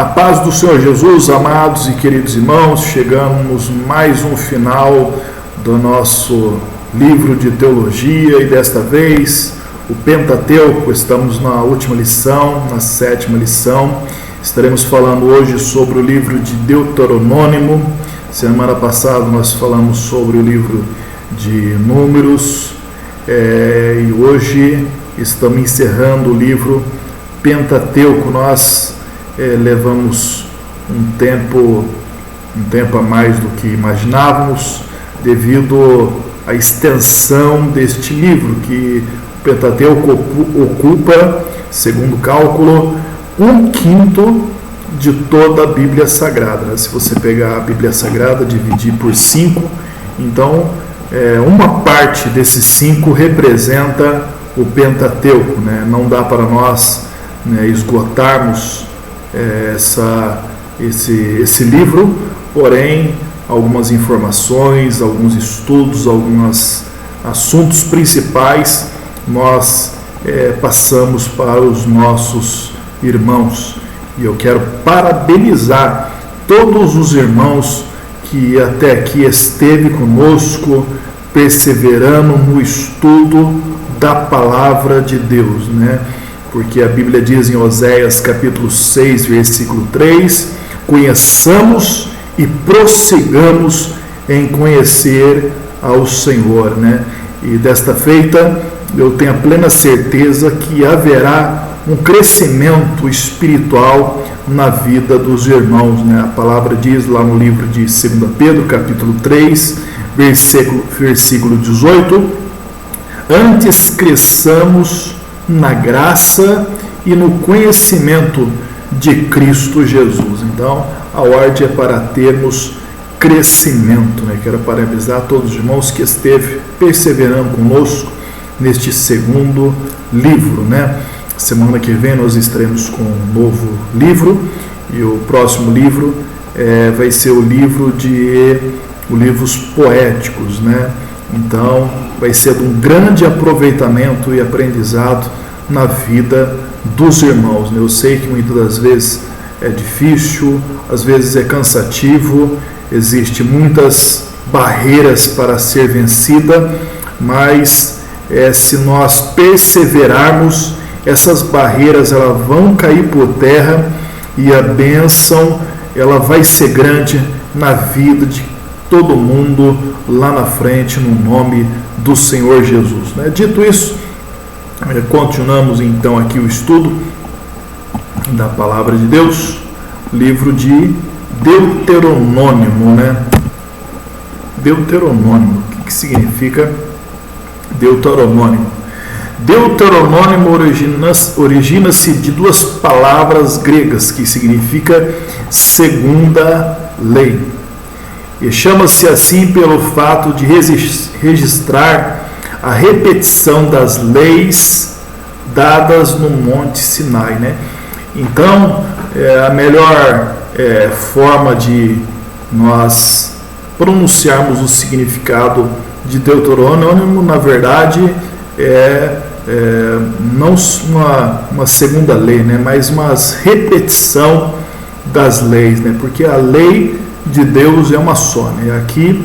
A paz do Senhor Jesus, amados e queridos irmãos, chegamos mais um final do nosso livro de teologia e desta vez o Pentateuco. Estamos na última lição, na 7ª lição. Estaremos falando hoje sobre o livro de Deuteronômio. Semana passada nós falamos sobre o livro de Números e hoje estamos encerrando o livro Pentateuco. Nós levamos um tempo a mais do que imaginávamos, devido à extensão deste livro, que o Pentateuco ocupa, segundo o cálculo, 1/5 de toda a Bíblia Sagrada. Se você pegar a Bíblia Sagrada, dividir por 5, então uma parte desses 5 representa o Pentateuco, né? Não dá para nós esgotarmos esse livro, porém algumas informações, alguns estudos, alguns assuntos principais nós passamos para os nossos irmãos. E eu quero parabenizar todos os irmãos que até aqui esteve conosco, perseverando no estudo da palavra de Deus, né? Porque a Bíblia diz em Oséias capítulo 6, versículo 3, conheçamos e prossigamos em conhecer ao Senhor, né? E desta feita eu tenho a plena certeza que haverá um crescimento espiritual na vida dos irmãos, né? A palavra diz lá no livro de 2 Pedro capítulo 3, versículo 18, antes cresçamos na graça e no conhecimento de Cristo Jesus. Então, a ordem é para termos crescimento, né? Quero parabenizar todos os irmãos que esteve perseverando conosco neste segundo livro, né? Semana que vem nós estaremos com um novo livro, e o próximo livro vai ser o livro de livros poéticos, né? Então, vai ser de um grande aproveitamento e aprendizado na vida dos irmãos, né? Eu sei que muitas das vezes é difícil, às vezes é cansativo, existem muitas barreiras para ser vencida, mas se nós perseverarmos, essas barreiras elas vão cair por terra e a bênção ela vai ser grande na vida de todo mundo lá na frente, no nome do Senhor Jesus, né? Dito isso, continuamos então aqui o estudo da palavra de Deus, livro de Deuteronômio, né? Deuteronômio, o que significa Deuteronômio? Deuteronômio origina-se de duas palavras gregas que significa segunda lei, e chama-se assim pelo fato de registrar a repetição das leis dadas no Monte Sinai, né? Então, a melhor forma de nós pronunciarmos o significado de Deuteronômio, na verdade, não uma segunda lei, né? Mas uma repetição das leis, né? Porque a lei de Deus é uma só, né? Aqui,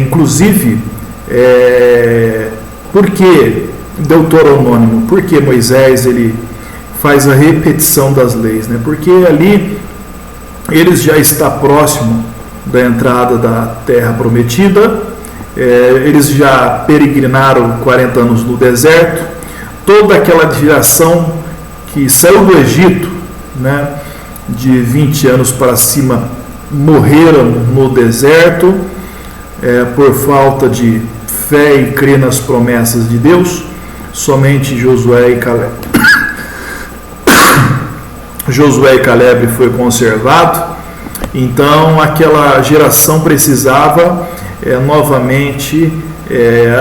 inclusive, por que Deuteronômio? Porque Moisés ele faz a repetição das leis, né? Porque ali eles já está próximo da entrada da terra prometida, eles já peregrinaram 40 anos no deserto, toda aquela geração que saiu do Egito, né, de 20 anos para cima, morreram no deserto por falta de fé e crer nas promessas de Deus. Somente Josué e Caleb foi conservado. Então aquela geração precisava novamente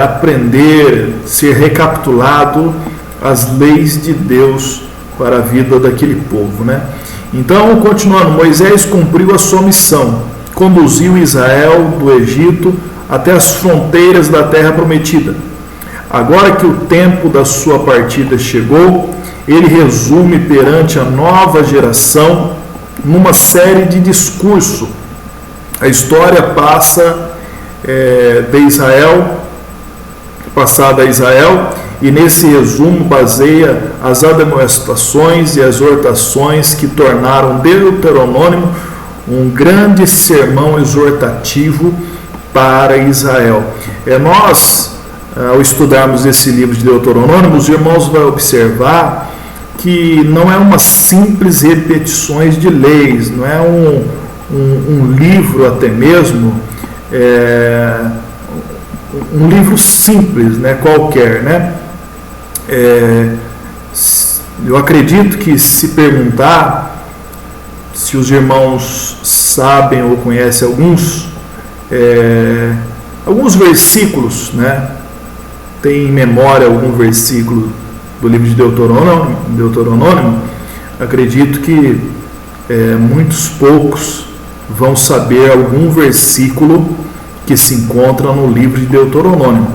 aprender, ser recapitulado as leis de Deus para a vida daquele povo, né? Então, continuando, Moisés cumpriu a sua missão, conduziu Israel do Egito até as fronteiras da terra prometida. Agora que o tempo da sua partida chegou, ele resume perante a nova geração numa série de discurso. A história passa de Israel, passada a Israel, e nesse resumo baseia as admoestações e exortações que tornaram Deuteronômio um grande sermão exortativo para Israel. Nós, ao estudarmos esse livro de Deuteronômio, os irmãos vão observar que não é uma simples repetições de leis, não é um livro até mesmo, um livro simples, né, qualquer, né? Eu acredito que, se perguntar se os irmãos sabem ou conhecem alguns versículos, né? Tem em memória algum versículo do livro de Deuteronômio, acredito que muitos poucos vão saber algum versículo que se encontra no livro de Deuteronômio.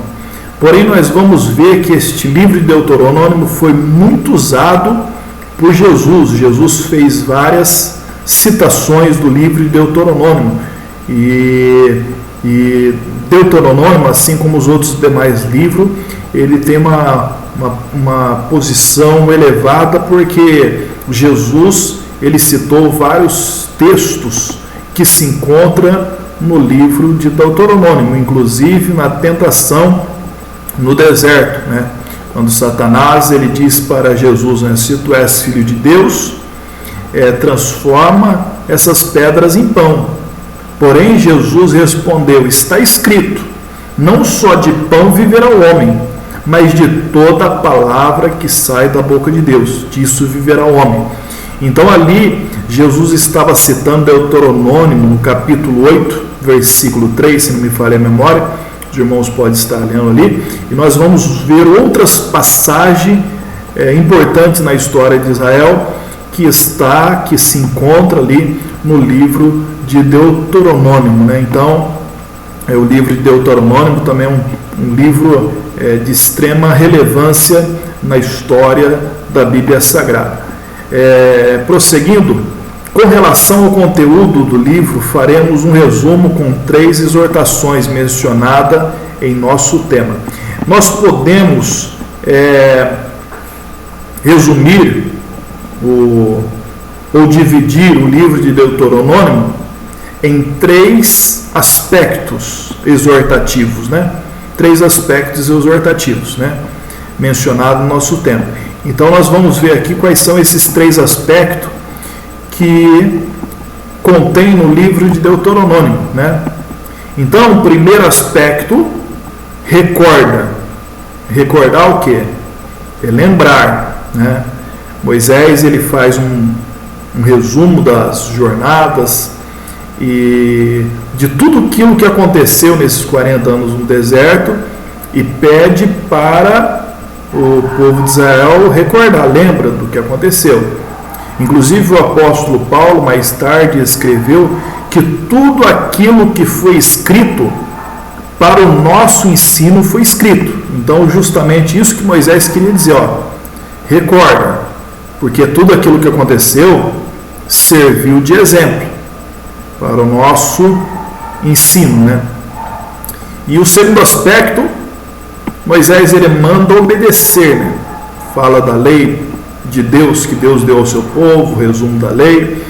Porém, nós vamos ver que este livro de Deuteronômio foi muito usado por Jesus. Jesus fez várias citações do livro de Deuteronômio. E Deuteronômio, assim como os outros demais livros, ele tem uma posição elevada, porque Jesus ele citou vários textos que se encontram no livro de Deuteronômio, inclusive na tentação no deserto, né? Quando Satanás ele diz para Jesus, né, se tu és filho de Deus, transforma essas pedras em pão. Porém Jesus respondeu, está escrito, não só de pão viverá o homem, mas de toda a palavra que sai da boca de Deus, disso viverá o homem. Então ali Jesus estava citando Deuteronômio no capítulo 8, versículo 3, se não me falha a memória, os irmãos podem estar lendo ali, e nós vamos ver outras passagens importantes na história de Israel que se encontra ali no livro de Deuteronômio, né? Então, o livro de Deuteronômio também é um livro de extrema relevância na história da Bíblia Sagrada. Prosseguindo, com relação ao conteúdo do livro, faremos um resumo com 3 exortações mencionadas em nosso tema. Nós podemos resumir ou dividir o livro de Deuteronômio em 3 aspectos exortativos, né? 3 aspectos exortativos, né? Mencionados no nosso tema. Então nós vamos ver aqui quais são esses 3 aspectos que contém no livro de Deuteronômio, né? Então, o primeiro aspecto, recordar o quê? Lembrar, né? Moisés ele faz um resumo das jornadas e de tudo aquilo que aconteceu nesses 40 anos no deserto, e pede para o povo de Israel recordar, lembra do que aconteceu. Inclusive o apóstolo Paulo mais tarde escreveu que tudo aquilo que foi escrito para o nosso ensino foi escrito. Então justamente isso que Moisés queria dizer, recorda, porque tudo aquilo que aconteceu serviu de exemplo para o nosso ensino, né? E o segundo aspecto, Moisés ele manda obedecer, né? Fala da lei de Deus, que Deus deu ao seu povo, resumo da lei,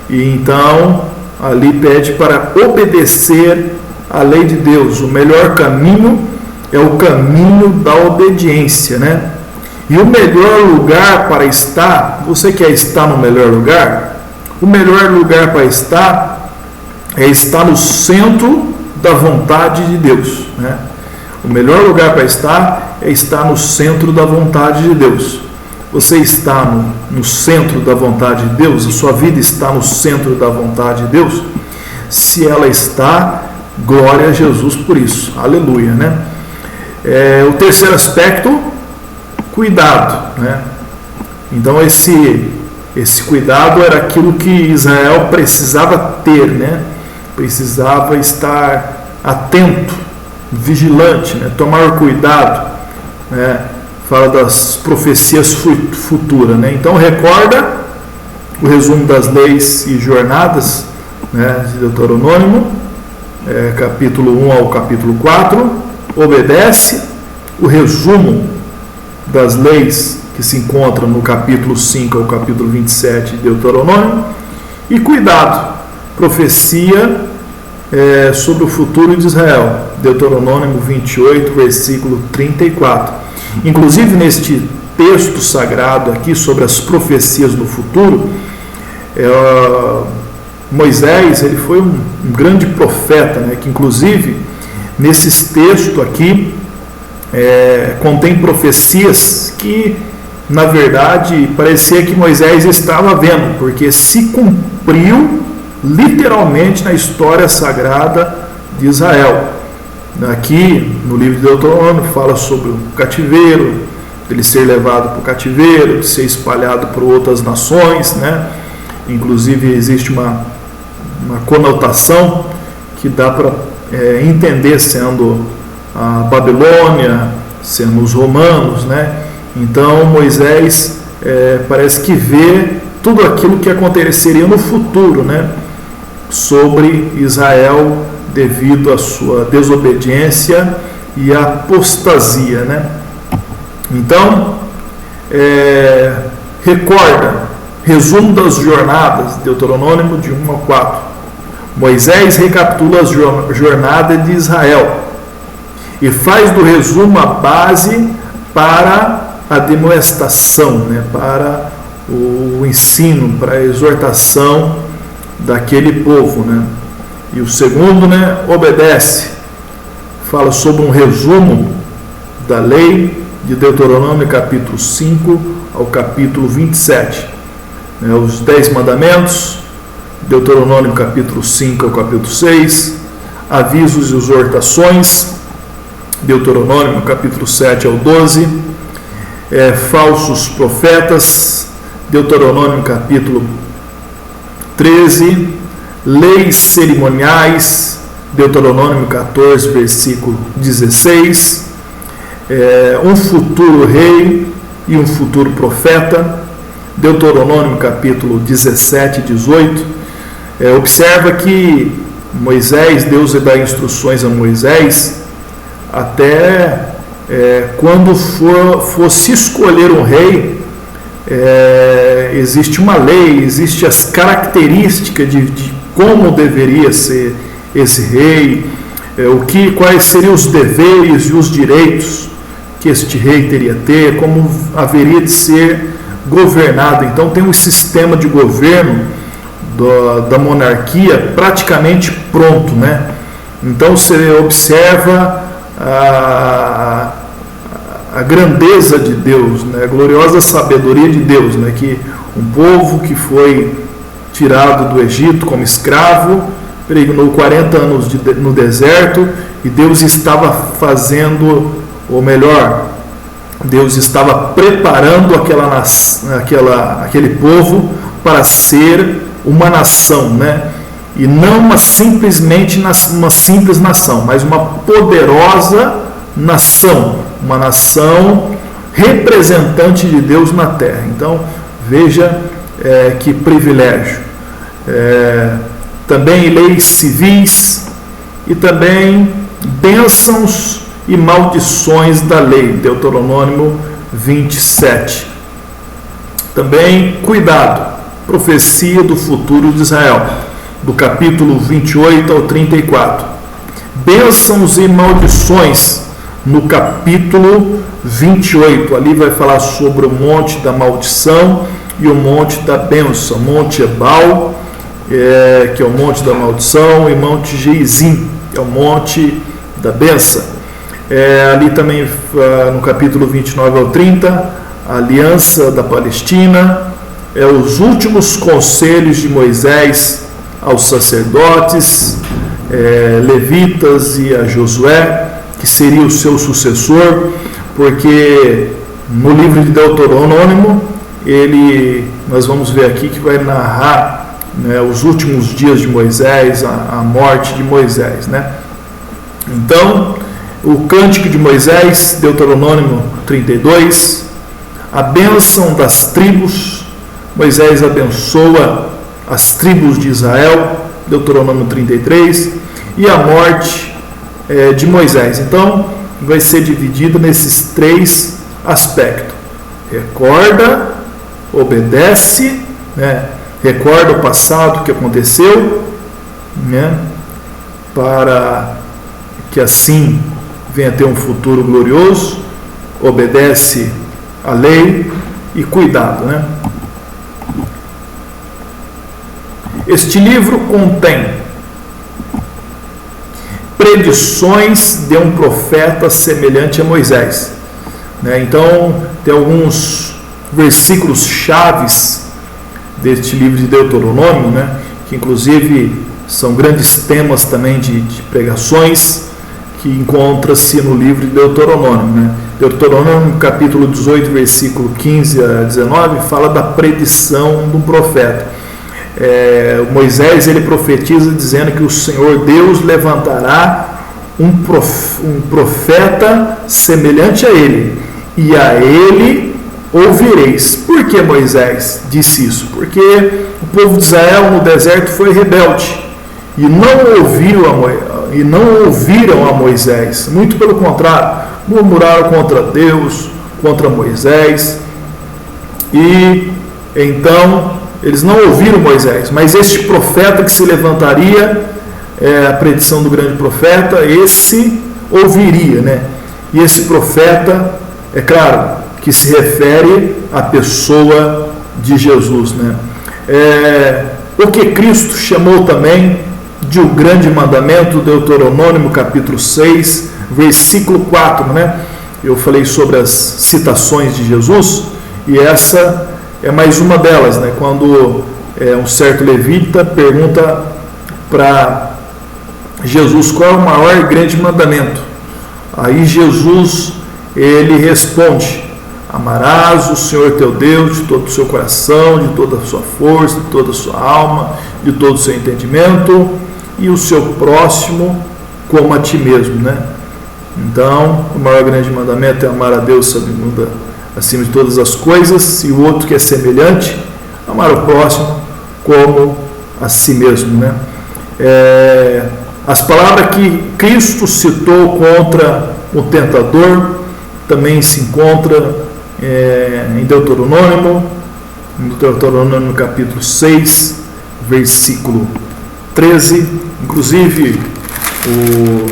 e então ali pede para obedecer a lei de Deus. O melhor caminho é o caminho da obediência, né? E o melhor lugar para estar, você quer estar no melhor lugar? O melhor lugar para estar é estar no centro da vontade de Deus, né? O melhor lugar para estar é estar no centro da vontade de Deus. Você está no centro da vontade de Deus? A sua vida está no centro da vontade de Deus? Se ela está, glória a Jesus por isso. Aleluia, né? O terceiro aspecto, cuidado, né? Então esse cuidado era aquilo que Israel precisava ter, né? Precisava estar atento, vigilante, né? Tomar cuidado, né? Fala das profecias futuras, né? Então recorda o resumo das leis e jornadas, né, de Deuteronômio, capítulo 1 ao capítulo 4, obedece o resumo das leis que se encontram no capítulo 5 ao capítulo 27 de Deuteronômio, e cuidado, profecia sobre o futuro de Israel, Deuteronômio 28, versículo 34. Inclusive, neste texto sagrado aqui sobre as profecias no futuro, Moisés, ele foi um grande profeta, né, que inclusive nesses textos aqui contém profecias que, na verdade, parecia que Moisés estava vendo, porque se cumpriu literalmente na história sagrada de Israel. Aqui no livro de Deuteronômio fala sobre o cativeiro, ele ser levado para o cativeiro, de ser espalhado por outras nações, né? Inclusive existe uma conotação que dá para entender sendo a Babilônia, sendo os romanos, né? Então Moisés parece que vê tudo aquilo que aconteceria no futuro, né, sobre Israel devido à sua desobediência e apostasia, né? Então, resumo das jornadas, Deuteronômio de 1 a 4. Moisés recapitula as jornadas de Israel e faz do resumo a base para a demonstração, né, para o ensino, para a exortação daquele povo, né? E o segundo, né, obedece, fala sobre um resumo da lei de Deuteronômio capítulo 5 ao capítulo 27, né, os 10 mandamentos, Deuteronômio capítulo 5 ao capítulo 6, avisos e exortações, Deuteronômio capítulo 7 ao 12, falsos profetas, Deuteronômio capítulo 13, leis cerimoniais, Deuteronômio 14, versículo 16, um futuro rei e um futuro profeta, Deuteronômio capítulo 17 e 18. Observa que Moisés, Deus dá instruções a Moisés até quando fosse escolher um rei, existe uma lei, existe as características de como deveria ser esse rei, quais seriam os deveres e os direitos que este rei teria ter, como haveria de ser governado. Então tem um sistema de governo da monarquia praticamente pronto, né? Então você observa a grandeza de Deus, né? A gloriosa sabedoria de Deus, né? Que um povo que foi tirado do Egito como escravo, peregrinou 40 anos no deserto, e Deus estava fazendo, ou melhor, Deus estava preparando aquele povo para ser uma nação, né? E não simplesmente uma simples nação, mas uma poderosa nação, uma nação representante de Deus na terra. Então veja que privilégio. Também leis civis e também bênçãos e maldições da lei, Deuteronômio 27. Também cuidado, profecia do futuro de Israel, do capítulo 28 ao 34. Bênçãos e maldições no capítulo 28. Ali vai falar sobre o monte da maldição e o monte da bênção. Monte Ebal, que é o monte da maldição, e Monte Geizim, que é o monte da bênção. Ali também no capítulo 29 ao 30, a aliança da Palestina, os últimos conselhos de Moisés aos sacerdotes, levitas e a Josué, que seria o seu sucessor, porque no livro de Deuteronômio, nós vamos ver aqui que vai narrar, né, os últimos dias de Moisés, a morte de Moisés, né? Então, o cântico de Moisés, Deuteronômio 32, a bênção das tribos, Moisés abençoa as tribos de Israel, Deuteronômio 33, e a morte de Moisés. Então, vai ser dividido nesses três aspectos: recorda, obedece, né? Recorda o passado que aconteceu, né? Para que assim venha a ter um futuro glorioso, obedece a lei e cuidado, né? Este livro contém predições de um profeta semelhante a Moisés, né? Então, tem alguns versículos chaves deste livro de Deuteronômio, né? Que inclusive são grandes temas também de pregações, que encontra-se no livro de Deuteronômio, né? Deuteronômio, capítulo 18, versículo 15 a 19, fala da predição de um profeta. Moisés, ele profetiza dizendo que o Senhor Deus levantará um profeta semelhante a ele, e a ele ouvireis. Por que Moisés disse isso? Porque o povo de Israel no deserto foi rebelde e não ouviram a Moisés. Muito pelo contrário, murmuraram contra Deus, contra Moisés, e então eles não ouviram Moisés. Mas este profeta que se levantaria, a predição do grande profeta, esse ouviria, né? E esse profeta, é claro, que se refere à pessoa de Jesus, né? O que Cristo chamou também de o grande mandamento, Deuteronômio capítulo 6, versículo 4, né? Eu falei sobre as citações de Jesus, e essa é mais uma delas, né? Quando um certo levita pergunta para Jesus qual é o maior e grande mandamento. Aí Jesus, ele responde: amarás o Senhor teu Deus de todo o seu coração, de toda a sua força, de toda a sua alma, de todo o seu entendimento, e o seu próximo como a ti mesmo, né? Então, o maior grande mandamento é amar a Deus acima de todas as coisas, e o outro que é semelhante, amar o próximo como a si mesmo, né? As palavras que Cristo citou contra o tentador também se encontra em Deuteronômio capítulo 6, versículo 13, inclusive o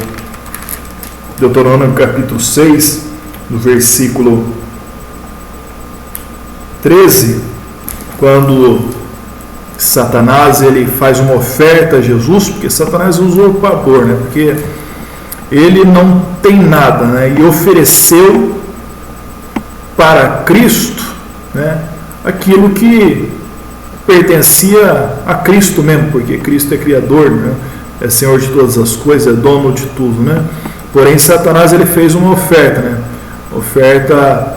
Deuteronômio capítulo 6, no versículo 13, quando Satanás ele faz uma oferta a Jesus, porque Satanás é um usurpador, né? Porque ele não tem nada, né? E ofereceu para Cristo, né, aquilo que pertencia a Cristo mesmo, porque Cristo é Criador, né? É Senhor de todas as coisas, é dono de tudo, né? Porém, Satanás ele fez uma oferta, né? Oferta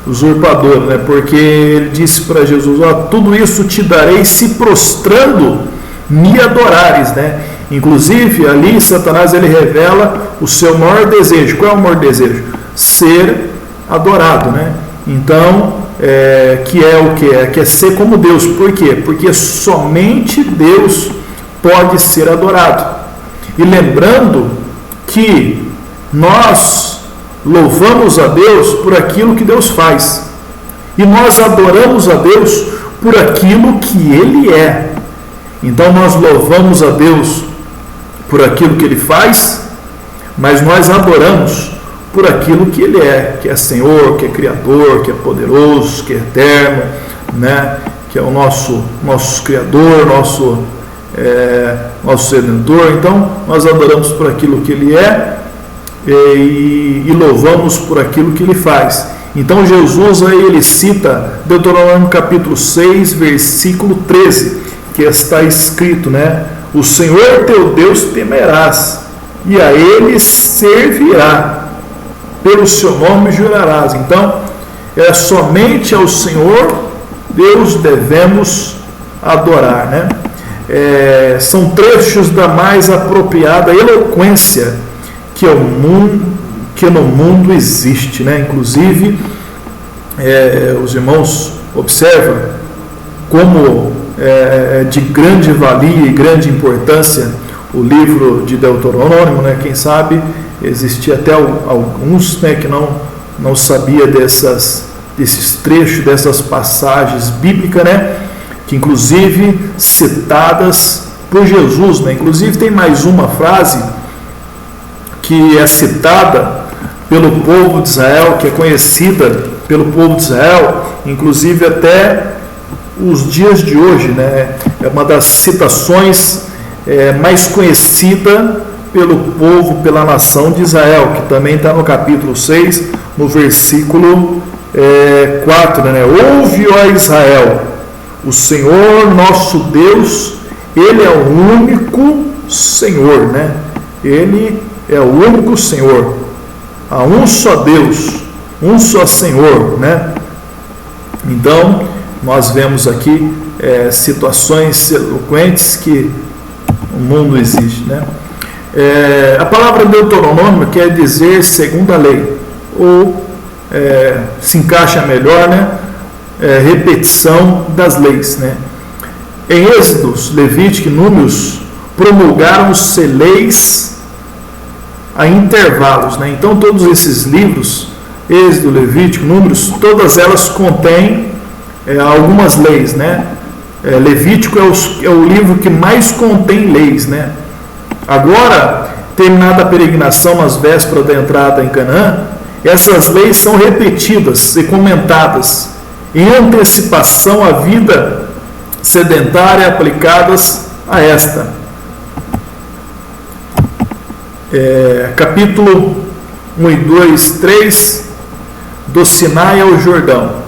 usurpadora, né? Porque ele disse para Jesus: tudo isso te darei se prostrando me adorares, né? Inclusive ali Satanás ele revela o seu maior desejo. Qual é o maior desejo? Ser adorado, né? Então, que é o que? Que é ser como Deus. Por quê? Porque somente Deus pode ser adorado. E lembrando que nós louvamos a Deus por aquilo que Deus faz, e nós adoramos a Deus por aquilo que Ele é. Então nós louvamos a Deus por aquilo que Ele faz, mas nós adoramos por aquilo que Ele é, que é Senhor, que é Criador, que é poderoso, que é eterno, né? Que é o nosso Criador, nosso Redentor. Então nós adoramos por aquilo que Ele é e louvamos por aquilo que Ele faz. Então Jesus aí ele cita Deuteronômio capítulo 6, versículo 13, que está escrito, né? O Senhor teu Deus temerás, e a Ele servirá, pelo seu nome jurarás. Então, somente ao Senhor Deus devemos adorar, né? São trechos da mais apropriada eloquência que no mundo existe, né? Inclusive, os irmãos Observa como é de grande valia e grande importância o livro de Deuteronômio, né? Quem sabe existia até alguns, né, que não sabia desses trechos, dessas passagens bíblicas, né? Que inclusive citadas por Jesus, né? Inclusive tem mais uma frase que é citada pelo povo de Israel, que é conhecida pelo povo de Israel, inclusive até os dias de hoje, né? É uma das citações mais conhecida pelo povo, pela nação de Israel, que também está no capítulo 6, no versículo 4, né? Ouve, ó Israel, o Senhor nosso Deus, Ele é o único Senhor, né? Ele é o único Senhor. Há um só Deus, um só Senhor, né? Então, nós vemos aqui situações eloquentes que o mundo exige, né? A palavra Deuteronômio quer dizer segundo a lei, ou se encaixa melhor, né? Repetição das leis, né? Em Êxodos, Levítico e Números promulgaram-se leis a intervalos, né? Então todos esses livros, Êxodo, Levítico, Números, todas elas contêm algumas leis, né? Levítico é o livro que mais contém leis, né? Agora, terminada a peregrinação nas vésperas da entrada em Canaã, essas leis são repetidas e comentadas em antecipação à vida sedentária aplicadas a esta. Capítulo 1 e 2, 3, do Sinai ao Jordão.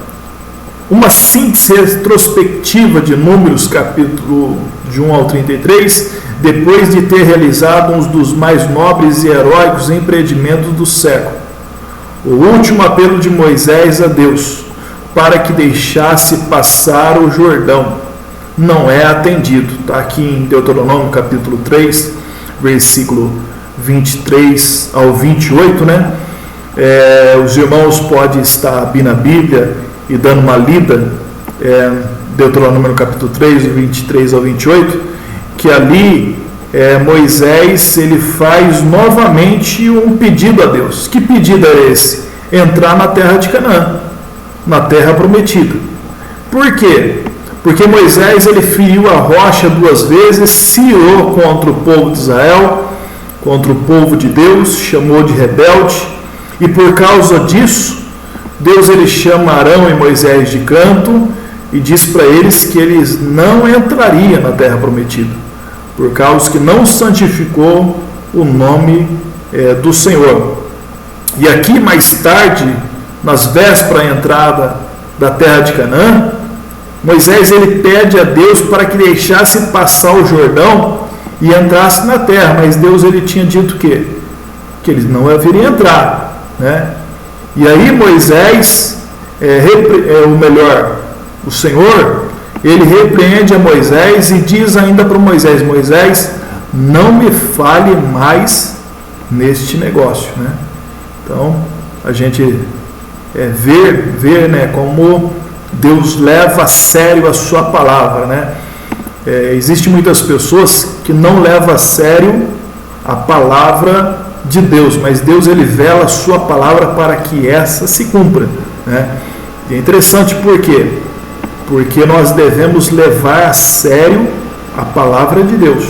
Uma síntese retrospectiva de Números, capítulo de 1 ao 33, depois de ter realizado um dos mais nobres e heróicos empreendimentos do século. O último apelo de Moisés a Deus, para que deixasse passar o Jordão, não é atendido. Está aqui em Deuteronômio, capítulo 3, versículo 23 ao 28, né? Os irmãos podem estar abrindo a Bíblia e dando uma lida, Deuteronômio capítulo 3, 23 ao 28, que ali Moisés ele faz novamente um pedido a Deus. Que pedido é esse? Entrar na terra de Canaã, na terra prometida. Por quê? Porque Moisés ele feriu a rocha 2 vezes, se irou contra o povo de Israel, contra o povo de Deus, chamou de rebelde, e por causa disso Deus ele chama Arão e Moisés de canto e diz para eles que eles não entrariam na terra prometida, por causa que não santificou o nome do Senhor. E aqui mais tarde, nas vésperas da entrada da terra de Canaã, Moisés ele pede a Deus para que deixasse passar o Jordão e entrasse na terra, mas Deus ele tinha dito que eles não haveriam entrar, né? E aí Moisés, o Senhor, ele repreende a Moisés e diz ainda para Moisés: Moisés, não me fale mais neste negócio, né? Então a gente ver, né, como Deus leva a sério a sua palavra, né? Existem muitas pessoas que não levam a sério a palavra de Deus, mas Deus ele vela a sua palavra para que essa se cumpra, né? E é interessante por quê? Porque nós devemos levar a sério a palavra de Deus,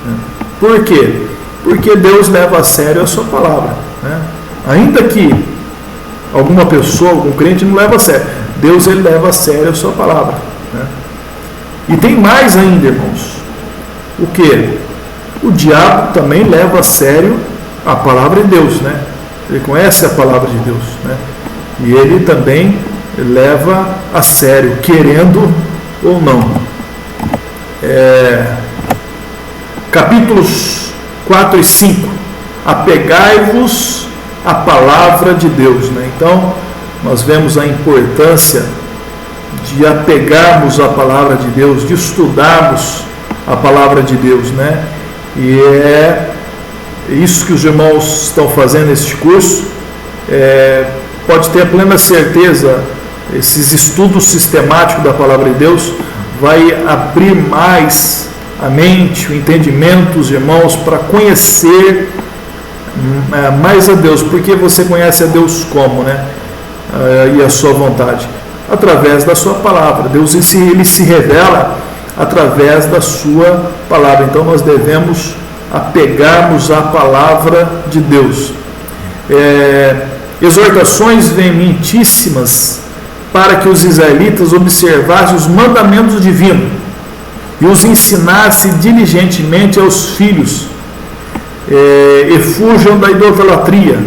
né? Por quê? Porque Deus leva a sério a sua palavra, né? Ainda que alguma pessoa, algum crente não leva a sério, Deus ele leva a sério a sua palavra, né? E tem mais ainda, irmãos. O que? O diabo também leva a sério a palavra de Deus, né? Ele conhece a palavra de Deus, né? E ele também leva a sério, querendo ou não. Capítulos 4 e 5. Apegai-vos à palavra de Deus, né? Então, nós vemos a importância de apegarmos à palavra de Deus, de estudarmos a palavra de Deus, né? E é isso que os irmãos estão fazendo neste curso. Pode ter a plena certeza esses estudos sistemáticos da Palavra de Deus vai abrir mais a mente, o entendimento dos irmãos para conhecer mais a Deus, porque você conhece a Deus como, né? E a sua vontade, através da sua palavra. Deus ele se revela através da sua palavra, então nós devemos apegarmos à palavra de Deus. Exortações veementíssimas para que os israelitas observassem os mandamentos divinos e os ensinassem diligentemente aos filhos, e fujam da idolatria,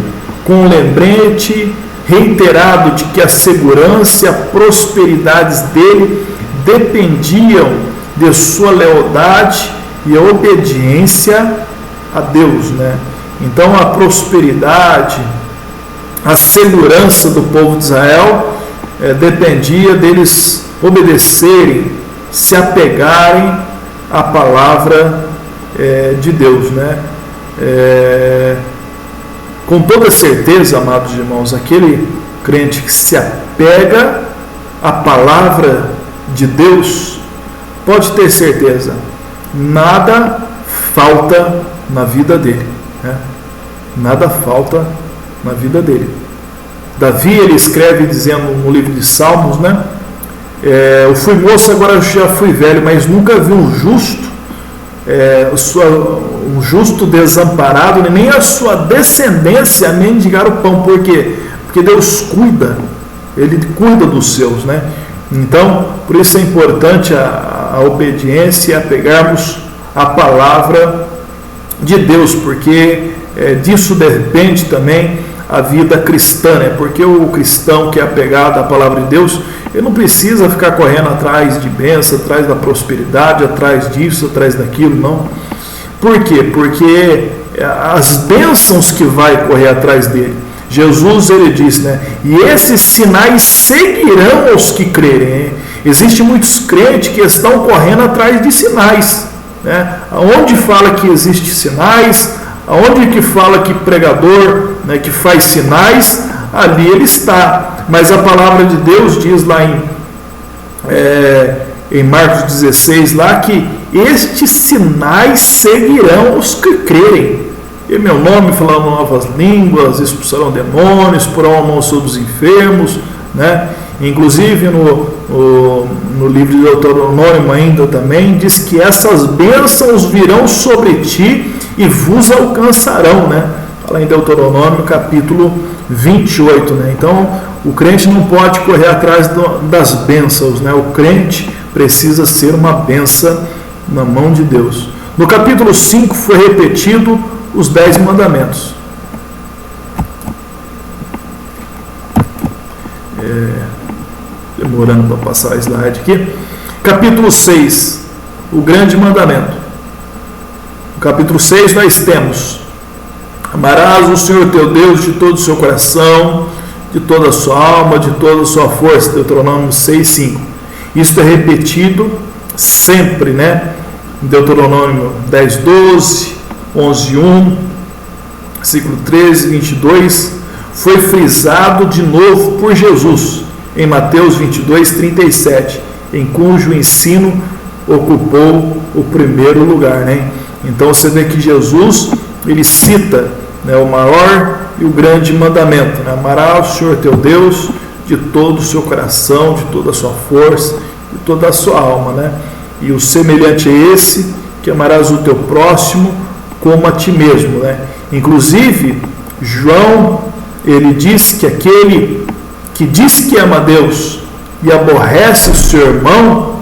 com o lembrete reiterado de que a segurança e a prosperidade dele dependiam de sua lealdade e a obediência a Deus, né? Então a prosperidade, a segurança do povo de Israel dependia deles obedecerem, se apegarem à palavra de Deus, né? Com toda certeza, amados irmãos, aquele crente que se apega à palavra de Deus, pode ter certeza, nada falta na vida dele, né? Nada falta na vida dele. Davi, ele escreve dizendo no livro de Salmos, né? Eu fui moço, agora eu já fui velho, mas nunca vi um justo, um justo desamparado, nem a sua descendência a mendigar o pão. Por quê? Porque Deus cuida, Ele cuida dos seus, né? Então, por isso é importante a obediência, a pegarmos a palavra de Deus, porque disso depende também a vida cristã, né? Porque o cristão que é apegado à palavra de Deus, ele não precisa ficar correndo atrás de bênção, atrás da prosperidade, atrás disso, atrás daquilo, não. Por quê? Porque as bênçãos que vai correr atrás dele, Jesus, ele diz, né? E esses sinais seguirão os que crerem. Existem muitos crentes que estão correndo atrás de sinais, né? Onde fala que existem sinais, aonde que fala que pregador, né, que faz sinais, ali ele está. Mas a palavra de Deus diz lá em Marcos 16, lá que estes sinais seguirão os que crerem. Em meu nome falarão novas línguas, expulsarão demônios, porão a mão sobre os enfermos, né? Inclusive no livro de Deuteronômio ainda também diz que essas bênçãos virão sobre ti e vos alcançarão, né? Fala em Deuteronômio capítulo 28, né? Então o crente não pode correr atrás das bênçãos, né? O crente precisa ser uma bênção na mão de Deus. No capítulo 5 foi repetido os 10 mandamentos. Demorando para passar a slide aqui. Capítulo 6, o grande mandamento. No capítulo 6 nós temos: amarás o Senhor teu Deus de todo o seu coração, de toda a sua alma, de toda a sua força. Deuteronômio 6:5. Isso é repetido sempre, né? Deuteronômio 10:12, 11:1, versículo 13, 22. Foi frisado de novo por Jesus em Mateus 22:37, em cujo ensino ocupou o primeiro lugar, né? Então você vê que Jesus, ele cita, né, o maior e o grande mandamento, né? Amarás o Senhor teu Deus de todo o seu coração, de toda a sua força, de toda a sua alma, né? E o semelhante é esse, que amarás o teu próximo como a ti mesmo, né? Inclusive, João, ele diz que aquele que diz que ama a Deus e aborrece o seu irmão,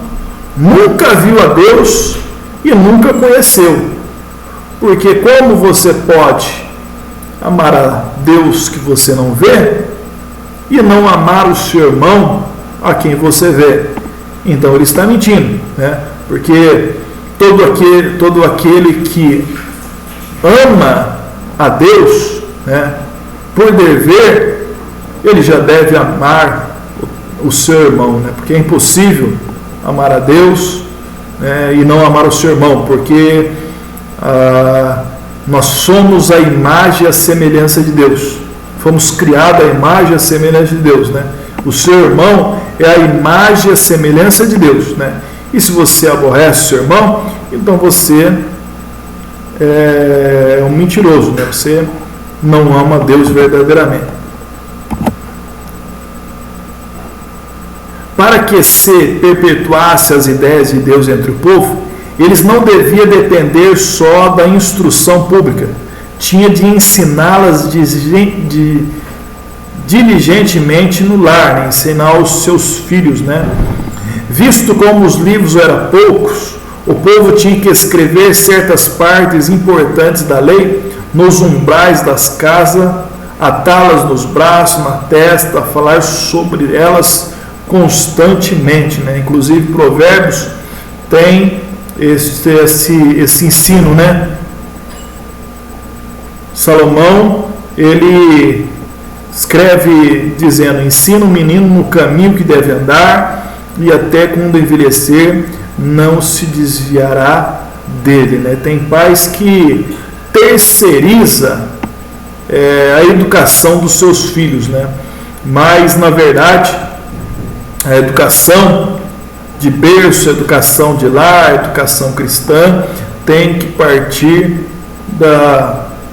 nunca viu a Deus e nunca conheceu. Porque como você pode amar a Deus que você não vê e não amar o seu irmão a quem você vê? Então ele está mentindo, né? Porque todo aquele que ama a Deus, né, por dever, ele já deve amar o seu irmão, né? Porque é impossível amar a Deus, né, e não amar o seu irmão, porque nós somos a imagem e a semelhança de Deus. Fomos criados à imagem e a semelhança de Deus, né? O seu irmão é a imagem e a semelhança de Deus, né? E se você aborrece o seu irmão, então você é um mentiroso, né? Você não ama Deus verdadeiramente. Para que se perpetuasse as ideias de Deus entre o povo, eles não deviam depender só da instrução pública, tinha de ensiná-las diligentemente no lar, né? Ensinar aos seus filhos, né? Visto como os livros eram poucos, o povo tinha que escrever certas partes importantes da lei nos umbrais das casas, atá-las nos braços, na testa, falar sobre elas constantemente, né? Inclusive Provérbios tem esse ensino, né? Salomão, ele escreve dizendo: ensina o menino no caminho que deve andar, e até quando envelhecer não se desviará dele, né? Tem pais que terceiriza a educação dos seus filhos, né? Mas na verdade a educação de berço, a educação de lar, a educação cristã tem que partir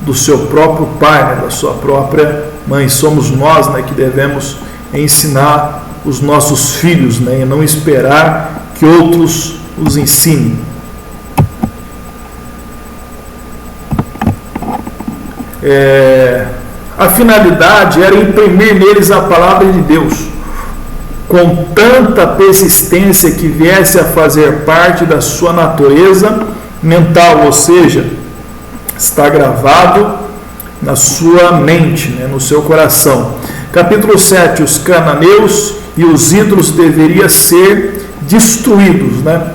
do seu próprio pai, né? Da sua própria mãe. Somos nós, né, que devemos ensinar os nossos filhos, né, e não esperar que outros os ensinem. A finalidade era imprimir neles a palavra de Deus com tanta persistência que viesse a fazer parte da sua natureza mental, ou seja, está gravado na sua mente, né, no seu coração. Capítulo 7, os cananeus e os ídolos deveriam ser destruídos, né?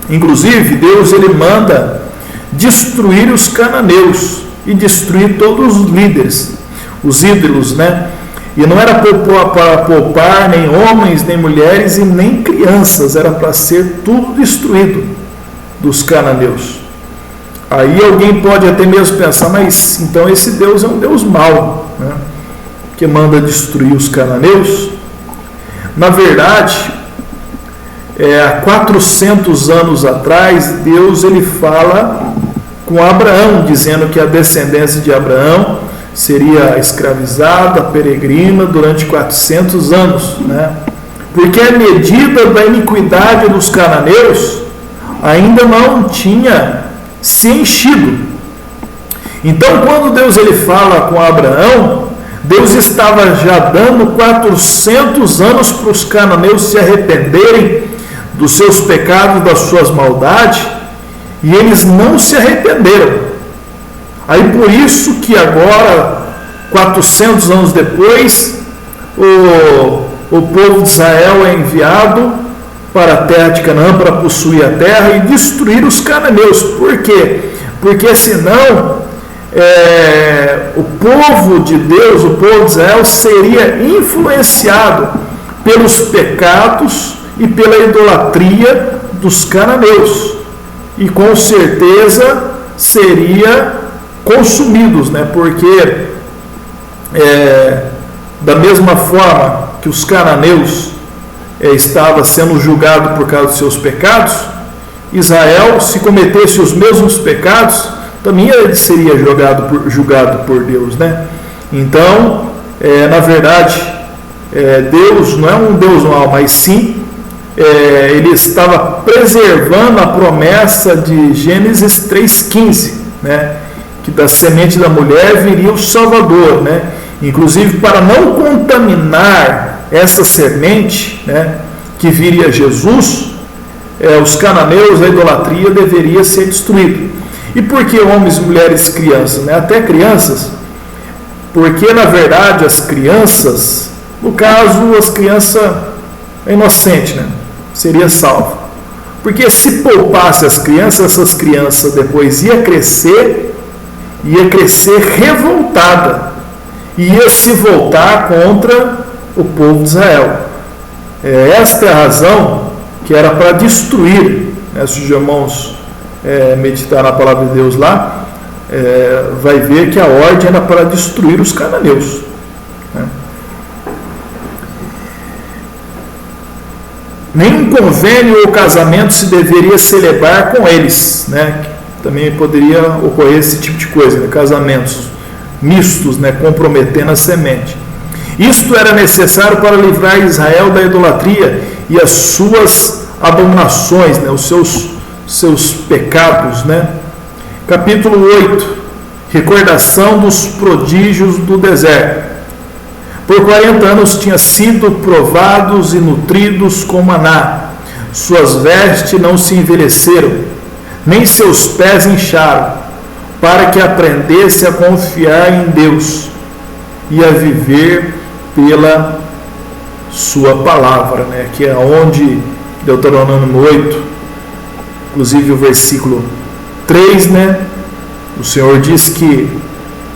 Inclusive, Deus ele manda destruir os cananeus e destruir todos os líderes, os ídolos, né? E não era para poupar nem homens, nem mulheres e nem crianças, era para ser tudo destruído dos cananeus. Aí alguém pode até mesmo pensar, mas então esse Deus é um Deus mau, né, que manda destruir os cananeus? Na verdade, há 400 anos atrás, Deus ele fala com Abraão, dizendo que a descendência de Abraão seria escravizada, peregrina durante 400 anos, né? Porque a medida da iniquidade dos cananeus ainda não tinha se enchido. Então, quando Deus ele fala com Abraão, Deus estava já dando 400 anos para os cananeus se arrependerem dos seus pecados, das suas maldades, e eles não se arrependeram. Aí por isso que agora, 400 anos depois, o povo de Israel é enviado para a terra de Canaã para possuir a terra e destruir os cananeus. Por quê? Porque senão o povo de Deus, o povo de Israel, seria influenciado pelos pecados e pela idolatria dos cananeus. E com certeza seria consumidos, né? Porque da mesma forma que os cananeus estava sendo julgado por causa dos seus pecados, Israel, se cometesse os mesmos pecados, também ele seria julgado por Deus, né? Então, na verdade, Deus não é um Deus mau, mas sim ele estava preservando a promessa de Gênesis 3,15, né? Que da semente da mulher viria o Salvador, né? Inclusive para não contaminar essa semente, né, que viria Jesus, os cananeus, a idolatria deveria ser destruída. E por que homens, mulheres, crianças, né? Até crianças, porque na verdade as crianças, no caso as crianças inocentes, né, seria salvo. Porque se poupasse as crianças, essas crianças depois ia crescer revoltada, ia se voltar contra o povo de Israel. Esta é a razão que era para destruir, né? Se os irmãos meditar na palavra de Deus lá, vai ver que a ordem era para destruir os cananeus, né? Nenhum convênio ou casamento se deveria celebrar com eles, né? Também poderia ocorrer esse tipo de coisa, né? Casamentos mistos, né? Comprometendo a semente. Isto era necessário para livrar Israel da idolatria e as suas abominações, né? Os seus pecados, né? Capítulo 8, recordação dos prodígios do deserto. Por 40 anos tinha sido provados e nutridos com maná. Suas vestes não se envelheceram, nem seus pés incharam, para que aprendesse a confiar em Deus e a viver pela sua palavra, né? Que é onde Deuteronômio 8, inclusive o versículo 3, né? O Senhor diz que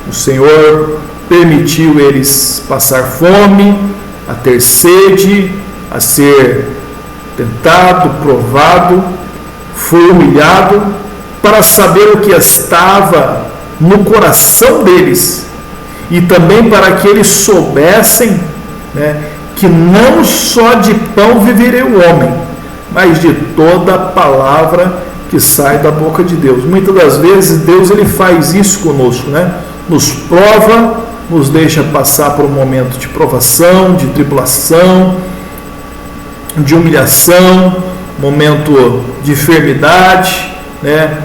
o Senhor permitiu eles passar fome, a ter sede, a ser tentado, provado, foi humilhado, para saber o que estava no coração deles e também para que eles soubessem, né, que não só de pão viveria o homem, mas de toda a palavra que sai da boca de Deus. Muitas das vezes Deus ele faz isso conosco, né? Nos prova, nos deixa passar por um momento de provação, de tribulação, de humilhação, momento de enfermidade, né?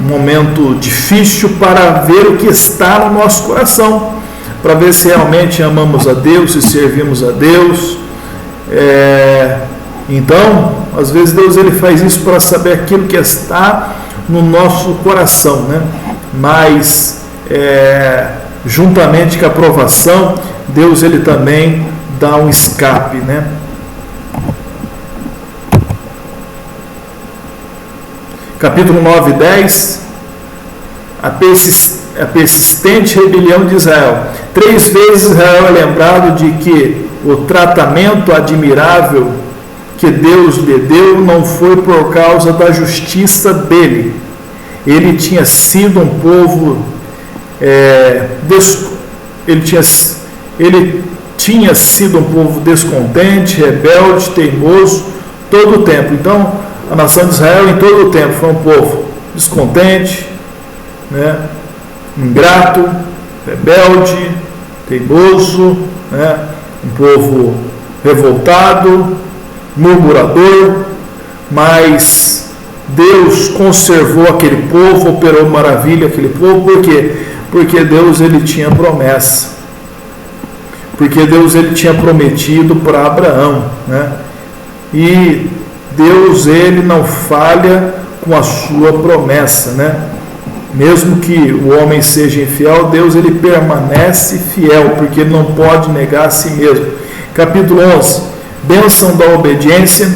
Um momento difícil para ver o que está no nosso coração, para ver se realmente amamos a Deus, se servimos a Deus. Então, às vezes Deus ele faz isso para saber aquilo que está no nosso coração, né? Mas juntamente com a provação, Deus ele também dá um escape, né? Capítulo 9 e 10, a persistente rebelião de Israel. 3 vezes Israel é lembrado de que o tratamento admirável que Deus lhe deu não foi por causa da justiça dele. Ele tinha sido um povo ele tinha sido um povo descontente, rebelde, teimoso todo o tempo. Então a nação de Israel em todo o tempo foi um povo descontente, né? Ingrato, rebelde, teimoso, né? Um povo revoltado, murmurador, mas Deus conservou aquele povo, operou maravilha aquele povo. Por quê? Porque Deus ele tinha promessa, porque Deus ele tinha prometido para Abraão, né? E Deus ele não falha com a sua promessa, né? Mesmo que o homem seja infiel, Deus ele permanece fiel, porque ele não pode negar a si mesmo. Capítulo 11, bênção da obediência.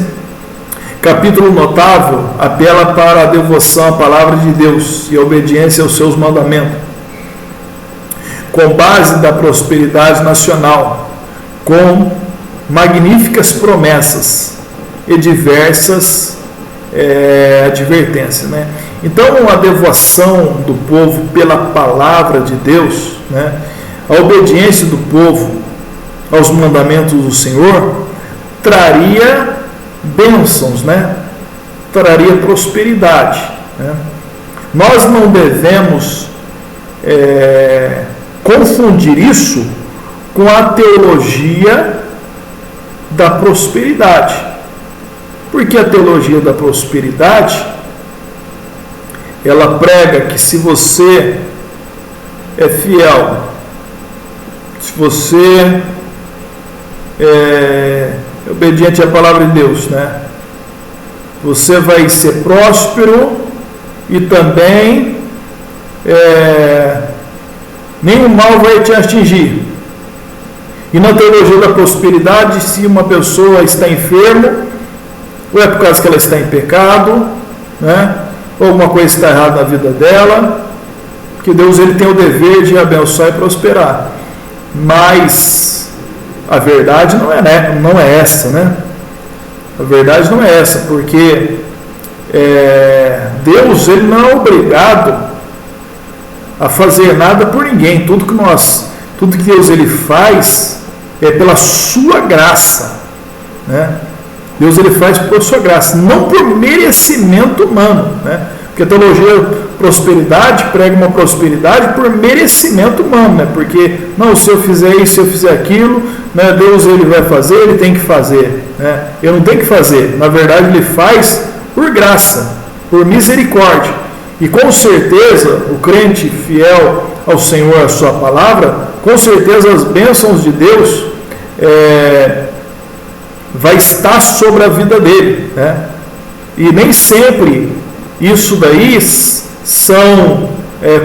Capítulo notável, apela para a devoção à palavra de Deus e a obediência aos seus mandamentos, com base da prosperidade nacional, com magníficas promessas e diversas advertências, né? Então a devoção do povo pela palavra de Deus, né? A obediência do povo aos mandamentos do Senhor traria bênçãos, né? Traria prosperidade, né? Nós não devemos confundir isso com a teologia da prosperidade, porque a teologia da prosperidade ela prega que se você é fiel, se você é obediente à palavra de Deus, né? Você vai ser próspero e também nenhum mal vai te atingir. E na teologia da prosperidade, se uma pessoa está enferma, ou é por causa que ela está em pecado, né? Ou alguma coisa está errada na vida dela, porque Deus ele tem o dever de abençoar e prosperar. Mas a verdade não é essa, né? A verdade não é essa, porque Deus ele não é obrigado a fazer nada por ninguém. Tudo que Deus ele faz é pela sua graça, né? Deus ele faz por sua graça, não por merecimento humano, né? Porque a teologia prosperidade prega uma prosperidade por merecimento humano, né? Porque, não, se eu fizer isso, se eu fizer aquilo, né, Deus ele vai fazer, ele tem que fazer, né? Eu não tenho que fazer, na verdade ele faz por graça, por misericórdia. E com certeza, o crente fiel ao Senhor, à sua palavra, com certeza as bênçãos de Deus vai estar sobre a vida dele, né? E nem sempre isso daí são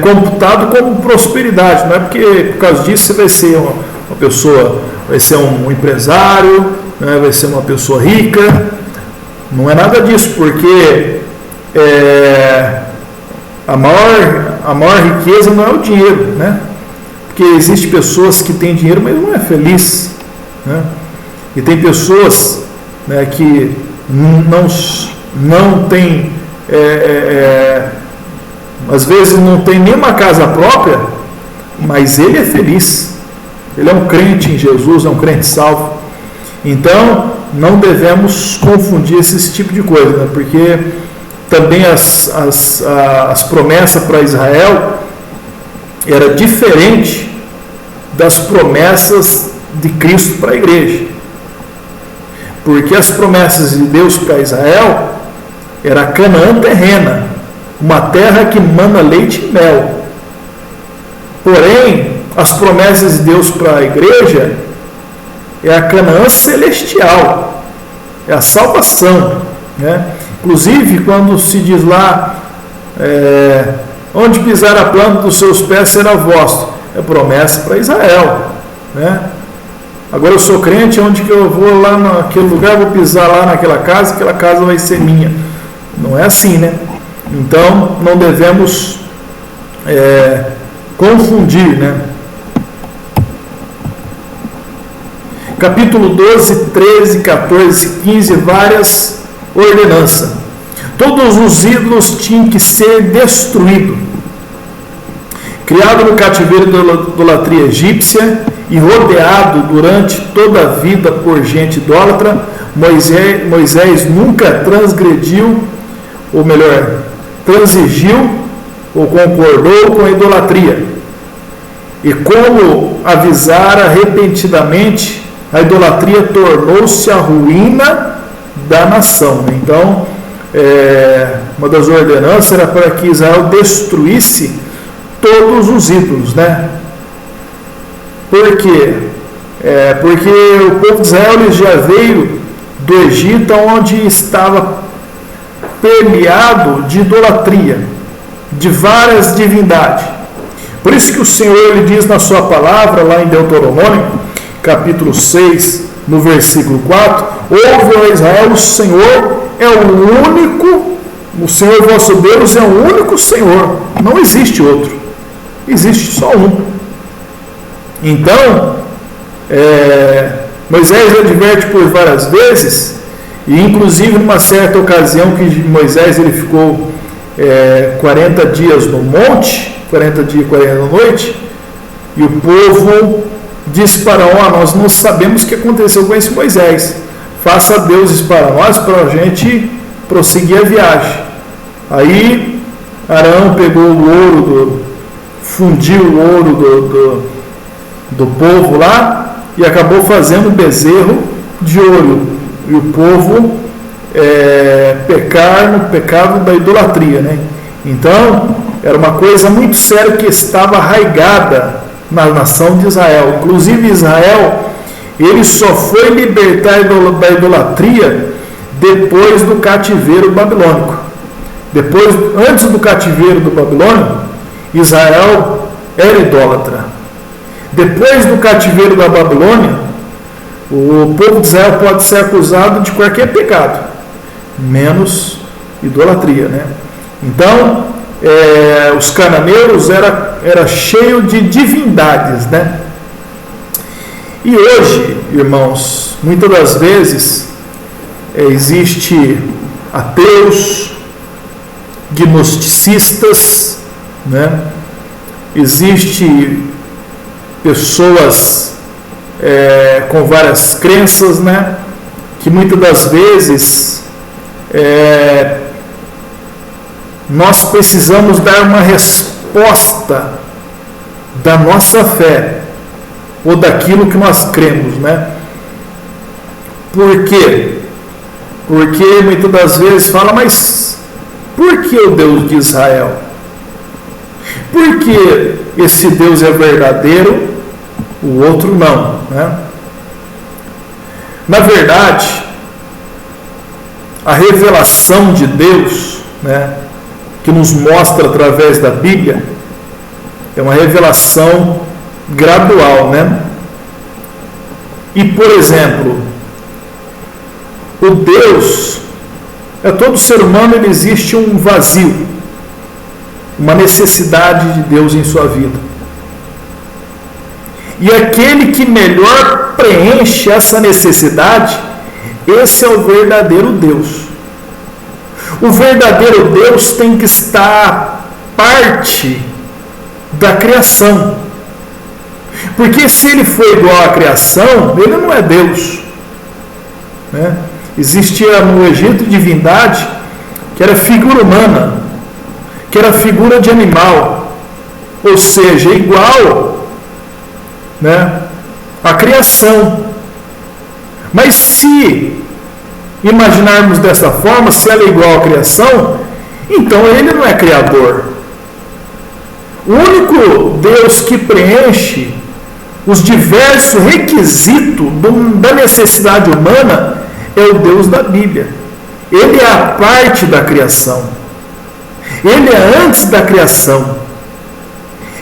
computado como prosperidade, não é porque por causa disso você vai ser uma pessoa, vai ser um empresário, né? Vai ser uma pessoa rica, não é nada disso, porque a maior riqueza não é o dinheiro, né? Porque existem pessoas que têm dinheiro, mas não é feliz, né? E tem pessoas, né, que não tem, às vezes não tem nenhuma casa própria, mas ele é feliz, ele é um crente em Jesus, é um crente salvo. Então não devemos confundir esse tipo de coisa, né? Porque também as promessas para Israel era diferente das promessas de Cristo para a igreja. Porque as promessas de Deus para Israel era Canaã terrena, uma terra que mana leite e mel. Porém, as promessas de Deus para a igreja é a Canaã celestial, é a salvação, né? Inclusive, quando se diz lá, onde pisar a planta dos seus pés será vosso, é promessa para Israel, né? Agora eu sou crente, onde que eu vou lá naquele lugar, vou pisar lá naquela casa, aquela casa vai ser minha. Não é assim, né? Então, não devemos confundir, né? Capítulo 12, 13, 14, 15, várias ordenanças. Todos os ídolos tinham que ser destruídos. Criado no cativeiro da idolatria egípcia e rodeado durante toda a vida por gente idólatra, Moisés nunca transgrediu, ou melhor, transigiu ou concordou com a idolatria. E como avisara repentinamente, a idolatria tornou-se a ruína da nação. Então, uma das ordenanças era para que Israel destruísse todos os ídolos, né? Por quê? Porque o povo de Israel ele já veio do Egito, onde estava permeado de idolatria, de várias divindades. Por isso que o Senhor ele diz na sua palavra, lá em Deuteronômio, capítulo 6, no versículo 4, ouve, ó Israel, o Senhor é o único, o Senhor vosso Deus é o único Senhor, não existe outro, existe só um. Então, Moisés adverte por várias vezes, e inclusive numa certa ocasião que Moisés ele ficou 40 dias no monte, 40 dias e 40 noites, e o povo disse para Arão, nós não sabemos o que aconteceu com esse Moisés, faça deuses para nós, para a gente prosseguir a viagem. Aí Arão pegou o ouro, fundiu o ouro do povo lá, e acabou fazendo um bezerro de ouro, e o povo pecar no pecado da idolatria, né? Então era uma coisa muito séria que estava arraigada na nação de Israel. Inclusive Israel, ele só foi libertar da idolatria depois do cativeiro babilônico. Antes do cativeiro do Babilônio, Israel era idólatra. Depois do cativeiro da Babilônia, o povo de Israel pode ser acusado de qualquer pecado, menos idolatria, né? Então, os cananeus era cheio de divindades, né? E hoje, irmãos, muitas das vezes existe ateus, gnosticistas, né? Existe pessoas com várias crenças, né? que muitas das vezes nós precisamos dar uma resposta da nossa fé ou daquilo que nós cremos, né? Por quê? Porque muitas das vezes fala, mas por que o Deus de Israel? Por que esse Deus é verdadeiro, o outro não, né? Na verdade, a revelação de Deus, né, que nos mostra através da Bíblia, é uma revelação gradual, né? E, por exemplo, o Deus, todo ser humano, ele existe um vazio, uma necessidade de Deus em sua vida. E aquele que melhor preenche essa necessidade, esse é o verdadeiro Deus. O verdadeiro Deus tem que estar parte da criação. Porque se ele for igual à criação, ele não é Deus, né? Existia no Egito divindade que era figura humana, que era figura de animal, ou seja, igual, né, à criação. Mas se imaginarmos desta forma, se ela é igual à criação, então ele não é criador. O único Deus que preenche os diversos requisitos da necessidade humana é o Deus da Bíblia. Ele é a parte da criação. Ele é antes da criação.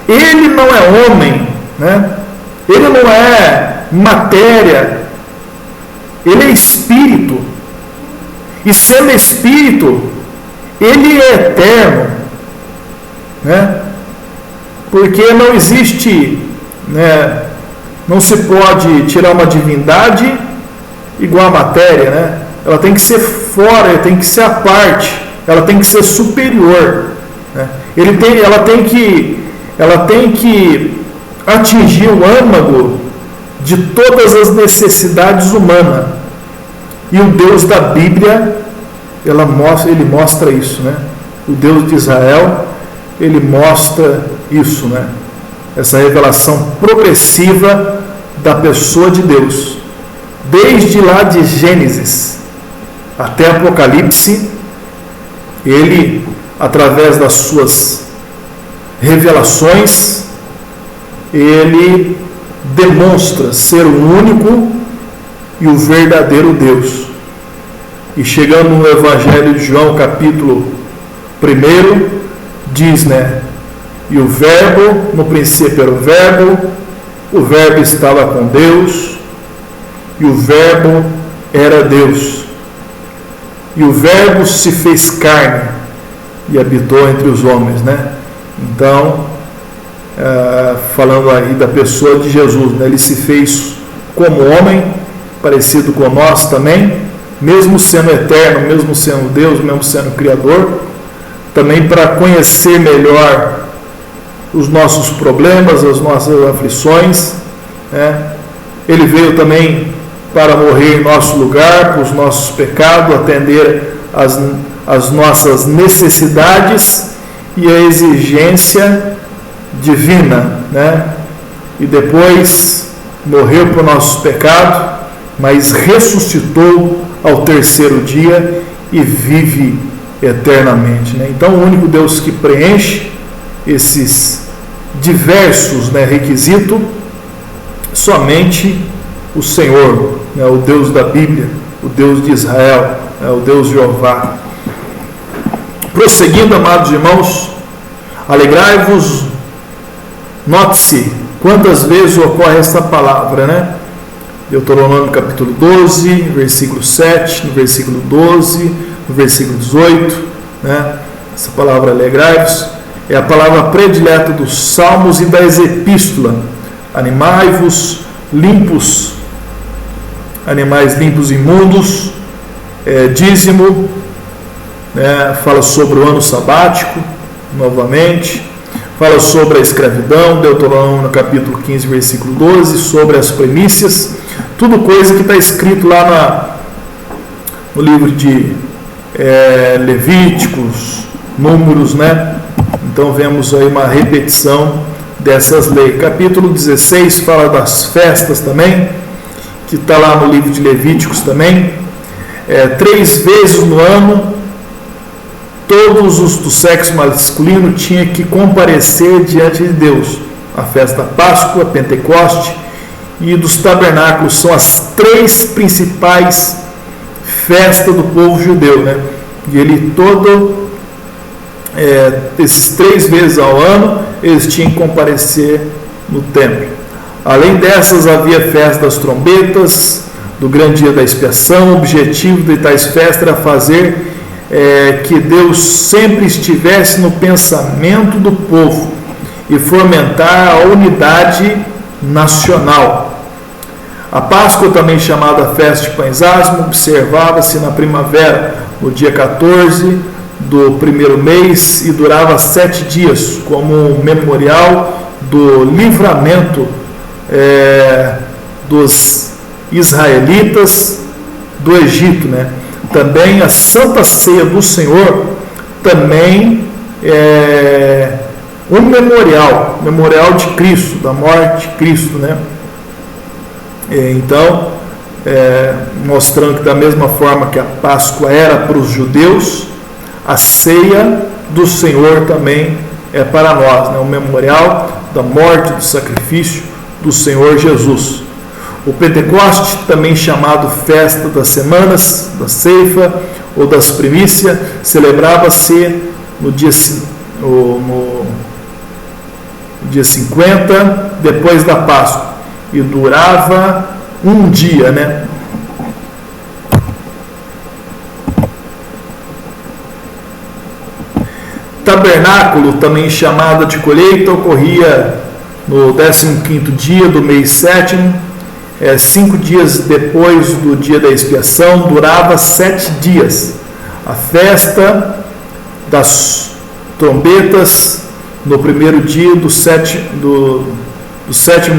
Ele não é homem, né? Ele não é matéria. Ele é espírito. E sendo espírito, ele é eterno, né? Porque não existe, né, não se pode tirar uma divindade igual à matéria, né? Ela tem que ser fora, ela tem que ser a parte, ela tem que ser superior, né? Ela tem que atingir o âmago de todas as necessidades humanas. E o Deus da Bíblia, ele mostra isso, né? O Deus de Israel, ele mostra isso, né? Essa revelação progressiva da pessoa de Deus. Desde lá de Gênesis até Apocalipse, ele, através das suas revelações, ele demonstra ser o único e o verdadeiro Deus. E chegando no Evangelho de João, capítulo 1, diz, né? E o Verbo, no princípio era o Verbo estava com Deus, e o Verbo era Deus. E o Verbo se fez carne e habitou entre os homens, né? Então, falando aí da pessoa de Jesus, né? Ele se fez como homem, parecido com nós também, mesmo sendo eterno, mesmo sendo Deus, mesmo sendo Criador, também para conhecer melhor os nossos problemas, as nossas aflições, né? Ele veio também para morrer em nosso lugar, por os nossos pecados, atender as nossas necessidades e a exigência divina, né? E depois morreu por nossos pecados, mas ressuscitou ao terceiro dia e vive eternamente, né? Então, o único Deus que preenche esses diversos, né, requisitos, somente o Senhor, né, o Deus da Bíblia, o Deus de Israel, né, o Deus Jeová. Prosseguindo, amados irmãos, alegrai-vos, note-se quantas vezes ocorre essa palavra, né? Deuteronômio capítulo 12, versículo 7, no versículo 12, no versículo 18, né? Essa palavra alegrai-vos é a palavra predileta dos salmos e das epístolas. Animai-vos limpos, animais limpos e imundos, dízimo, né? Fala sobre o ano sabático, novamente, fala sobre a escravidão, Deuteronômio no capítulo 15, versículo 12, sobre as primícias, tudo coisa que está escrito lá no livro de Levíticos, Números, né? Então vemos aí uma repetição dessas leis. Capítulo 16 fala das festas também, que está lá no livro de Levíticos também. 3 vezes no ano, todos os do sexo masculino tinham que comparecer diante de Deus. A festa da Páscoa, Pentecoste e dos tabernáculos são as 3 principais festas do povo judeu, né? E ele esses 3 vezes ao ano eles tinham que comparecer no templo. Além dessas, havia festa das trombetas, do grande dia da expiação. O objetivo de tais festas era fazer que Deus sempre estivesse no pensamento do povo e fomentar a unidade nacional. A Páscoa, também chamada Festa de Pães Asmos, observava-se na primavera, no dia 14 do primeiro mês, e durava 7 dias, como um memorial do livramento dos israelitas do Egito, né? Também a Santa Ceia do Senhor também é um memorial de Cristo, da morte de Cristo, né? Então, mostrando que da mesma forma que a Páscoa era para os judeus, a ceia do Senhor também é para nós, né? Um memorial da morte, do sacrifício do Senhor Jesus. O Pentecoste, também chamado Festa das Semanas, da Ceifa ou das Primícias, celebrava-se no dia 50 depois da Páscoa e durava um dia, né? Tabernáculo, também chamada de colheita, ocorria no 15º dia do mês 7º, 5 dias depois do dia da expiação, durava 7 dias. A festa das trombetas, no primeiro dia do sétimo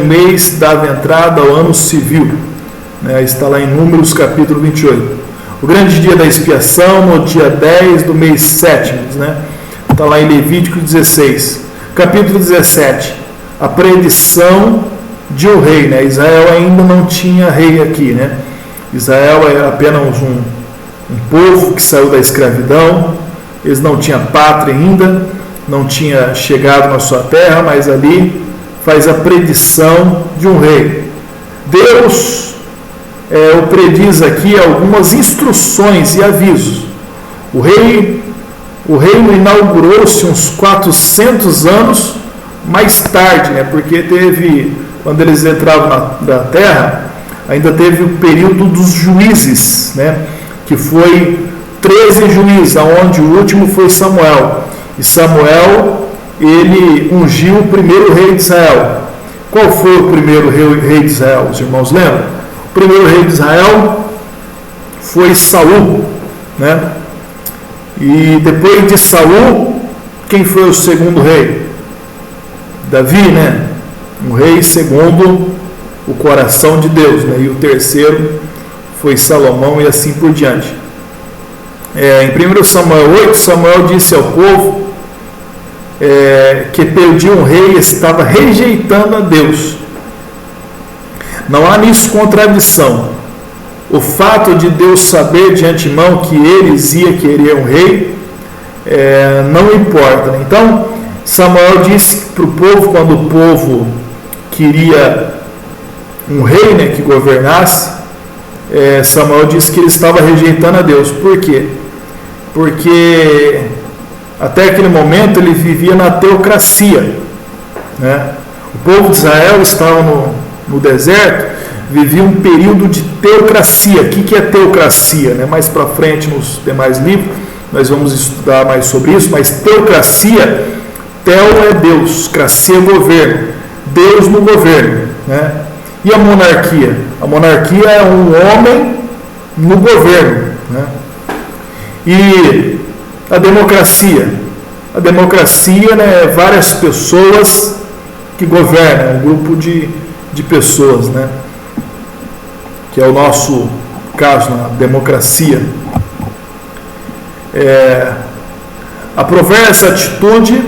mês, dava entrada ao ano civil, né? Está lá em Números capítulo 28. O grande dia da expiação, no dia 10 do mês 7º, né? Está lá em Levítico 16. Capítulo 17, a predição de um rei, né? Israel ainda não tinha rei aqui, né? Israel era apenas um povo que saiu da escravidão. Eles não tinham pátria ainda, não tinha chegado na sua terra, mas ali faz a predição de um rei. Deus o prediz aqui algumas instruções e avisos. O reino inaugurou-se uns 400 anos mais tarde, né? Porque quando eles entravam na terra, ainda teve o período dos juízes, né? Que foi 13 juízes, onde o último foi Samuel. E Samuel, ele ungiu o primeiro rei de Israel. Qual foi o primeiro rei de Israel? Os irmãos lembram? O primeiro rei de Israel foi Saul, né? E depois de Saul, quem foi o segundo rei? Davi, né? Um rei segundo o coração de Deus, né? E o terceiro foi Salomão, e assim por diante. Em 1 Samuel 8, Samuel disse ao povo que perdia um rei e estava rejeitando a Deus. Não há nisso contradição. O fato de Deus saber de antemão que eles iam querer um rei não importa, né? Então Samuel disse para o povo, quando o povo queria um rei, né, que governasse, Samuel disse que ele estava rejeitando a Deus. Por quê? Porque até aquele momento ele vivia na teocracia, né? O povo de Israel estava no deserto, vivia um período de teocracia. O que é teocracia, né? Mais para frente, nos demais livros, nós vamos estudar mais sobre isso, mas teocracia, teo é Deus, cracia é governo, Deus no governo, né? E a monarquia? A monarquia é um homem no governo, né? E a democracia? A democracia, né, é várias pessoas que governam, um grupo de pessoas, né? Que é o nosso caso, na democracia. Aprover essa atitude,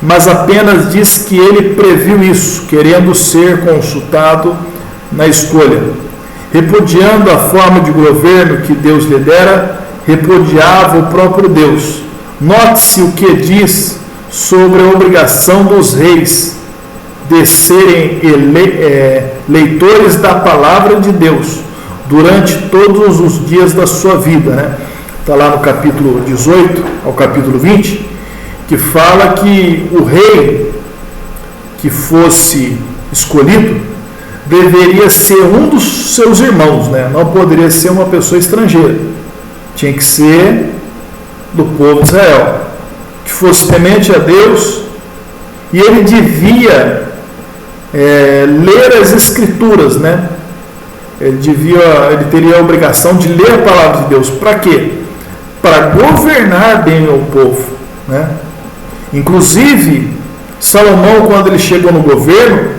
mas apenas diz que ele previu isso, querendo ser consultado na escolha. Repudiando a forma de governo que Deus lhe dera, repudiava o próprio Deus. Note-se o que diz sobre a obrigação dos reis de serem leitores da palavra de Deus durante todos os dias da sua vida, né? Está lá no capítulo 18 ao capítulo 20, que fala que o rei que fosse escolhido deveria ser um dos seus irmãos, né? Não poderia ser uma pessoa estrangeira, tinha que ser do povo de Israel, que fosse temente a Deus, e ele devia ler as escrituras, né? Ele teria a obrigação de ler a palavra de Deus. Para quê? Para governar bem o povo, né? Inclusive, Salomão, quando ele chegou no governo,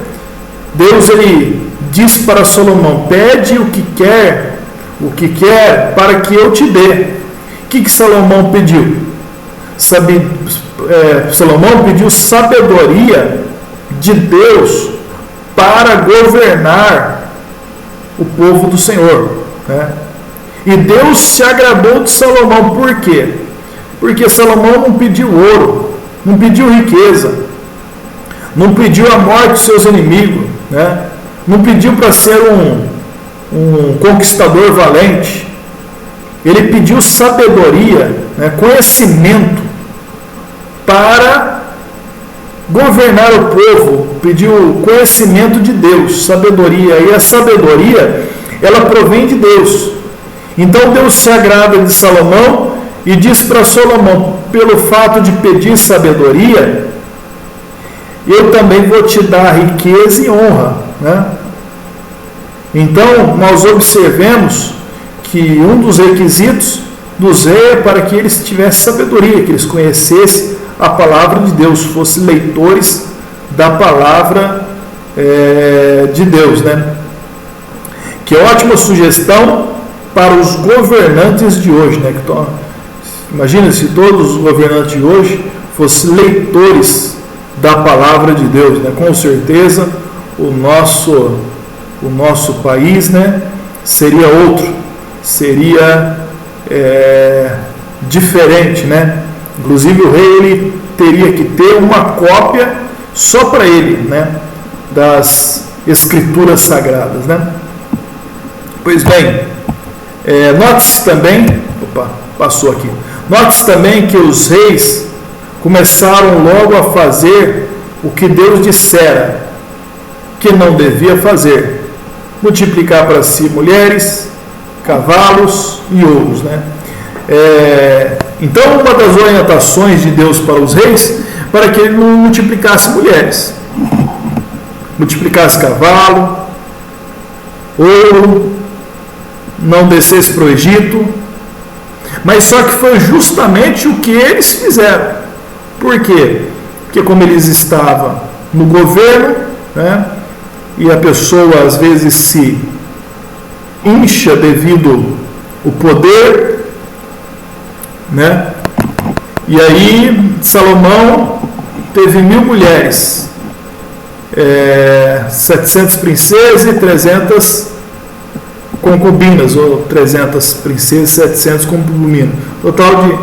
Deus ele disse para Salomão: pede o que quer para que eu te dê. O que Salomão pediu? Salomão pediu sabedoria de Deus para governar o povo do Senhor, né? E Deus se agradou de Salomão. Por quê? Porque Salomão não pediu ouro, não pediu riqueza, não pediu a morte dos seus inimigos, né? Não pediu para ser um conquistador valente. Ele pediu sabedoria, né? Conhecimento para governar o povo. Pediu conhecimento de Deus, sabedoria. E a sabedoria, ela provém de Deus. Então Deus se agrada de Salomão e diz para Salomão: pelo fato de pedir sabedoria, eu também vou te dar riqueza e honra, né? Então nós observemos que um dos requisitos dos reis é para que eles tivessem sabedoria, que eles conhecessem a palavra de Deus, fossem leitores da palavra de Deus, né? Que ótima sugestão para os governantes de hoje, né? Imagina se todos os governantes de hoje fossem leitores da palavra de Deus, né? Com certeza o nosso país, né, seria outro, seria diferente, né? Inclusive o rei ele teria que ter uma cópia só para ele, né, das escrituras sagradas, né? Pois bem, note-se também, note-se também que os reis começaram logo a fazer o que Deus dissera que não devia fazer: multiplicar para si mulheres, cavalos e ouros, né? Então, uma das orientações de Deus para os reis, para que ele não multiplicasse mulheres, multiplicasse cavalo, ouro, não descesse para o Egito. Mas só que foi justamente o que eles fizeram. Por quê? Porque como eles estavam no governo, né, e a pessoa às vezes se incha devido ao poder, né? E aí Salomão teve 1000 mulheres, 700 princesas e 300 concubinas, ou 300 princesas e 700 concubinas, total de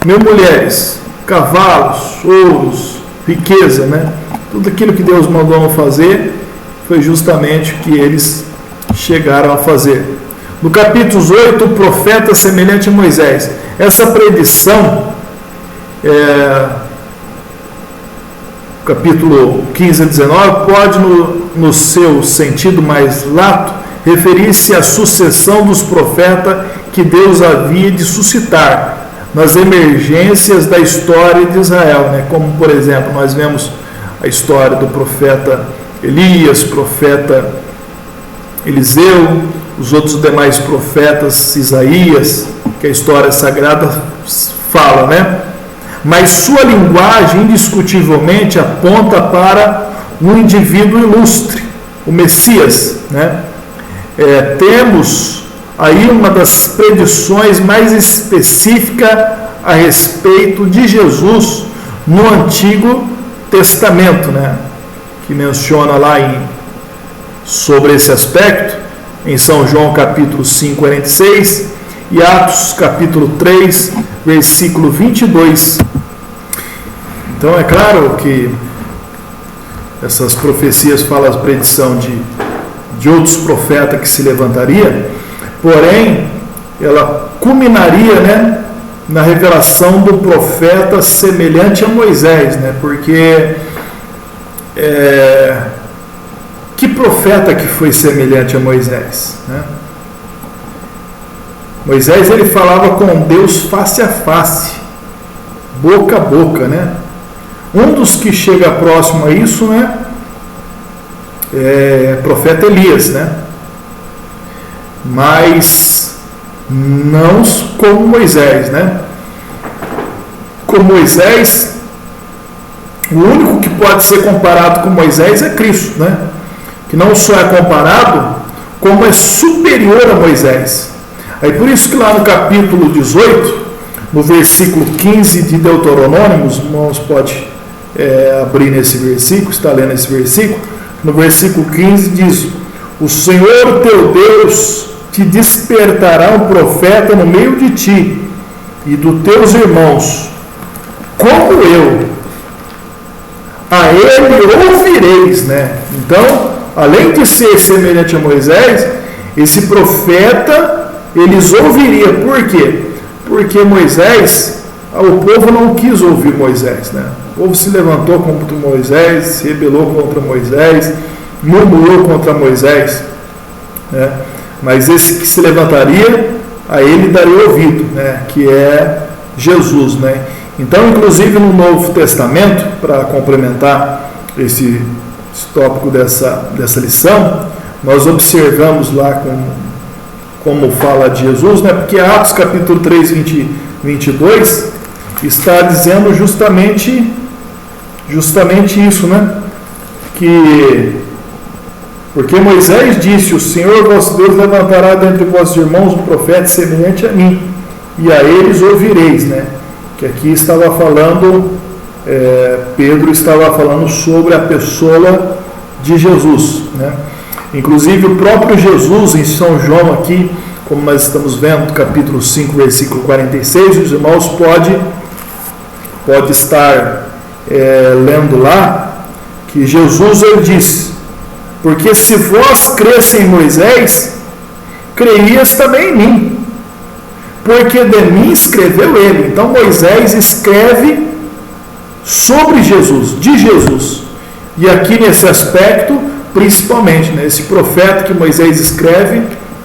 1000 mulheres, cavalos, ouros, riqueza, né? Tudo aquilo que Deus mandou não fazer foi justamente o que eles chegaram a fazer. No capítulo 8, o profeta semelhante a Moisés. Essa predição, capítulo 15 a 19, pode, no seu sentido mais lato, referir-se à sucessão dos profetas que Deus havia de suscitar nas emergências da história de Israel, né? Como, por exemplo, nós vemos a história do profeta Elias, profeta Eliseu, os outros demais profetas, Isaías, que a história sagrada fala, né? Mas sua linguagem indiscutivelmente aponta para um indivíduo ilustre, o Messias, né? temos aí uma das predições mais específicas a respeito de Jesus no Antigo Testamento, né? Que menciona lá sobre esse aspecto, em São João capítulo 5, 46, e Atos capítulo 3, versículo 22. Então é claro que essas profecias falam a predição de outros profetas que se levantaria, porém ela culminaria, né, na revelação do profeta semelhante a Moisés, né? Porque que profeta que foi semelhante a Moisés, né? Moisés, ele falava com Deus face a face, boca a boca, né? Um dos que chega próximo a isso, né, é o profeta Elias, né? Mas não como Moisés, né? Com Moisés, o único que pode ser comparado com Moisés é Cristo, né? Que não só é comparado, como é superior a Moisés. Aí por isso que lá no capítulo 18, no versículo 15 de Deuteronômio, os irmãos podem abrir nesse versículo, está lendo esse versículo, no versículo 15 diz: o Senhor teu Deus te despertará um profeta no meio de ti e dos teus irmãos, como eu, a ele ouvireis, né? Então, além de ser semelhante a Moisés, esse profeta eles ouviriam. Por quê? Porque Moisés, o povo não quis ouvir Moisés, né? O povo se levantou contra Moisés, se rebelou contra Moisés, murmurou contra Moisés, né? Mas esse que se levantaria, a ele daria ouvido, né? Que é Jesus, né? Então, inclusive no Novo Testamento, para complementar esse tópico dessa lição, nós observamos lá como fala de Jesus, né? Porque Atos capítulo 3, 22 está dizendo justamente isso, né? Porque Moisés disse: o Senhor vosso Deus levantará dentre vossos irmãos um profeta semelhante a mim, e a eles ouvireis, né? Que aqui estava falando, Pedro estava falando sobre a pessoa de Jesus, né? Inclusive o próprio Jesus em São João aqui, como nós estamos vendo, capítulo 5, versículo 46, os irmãos pode estar lendo lá, que Jesus ele disse: porque se vós cresse em Moisés, crerias também em mim, porque de mim escreveu ele. Então Moisés escreve sobre Jesus, de Jesus, e aqui nesse aspecto principalmente, né, esse profeta que Moisés escreve,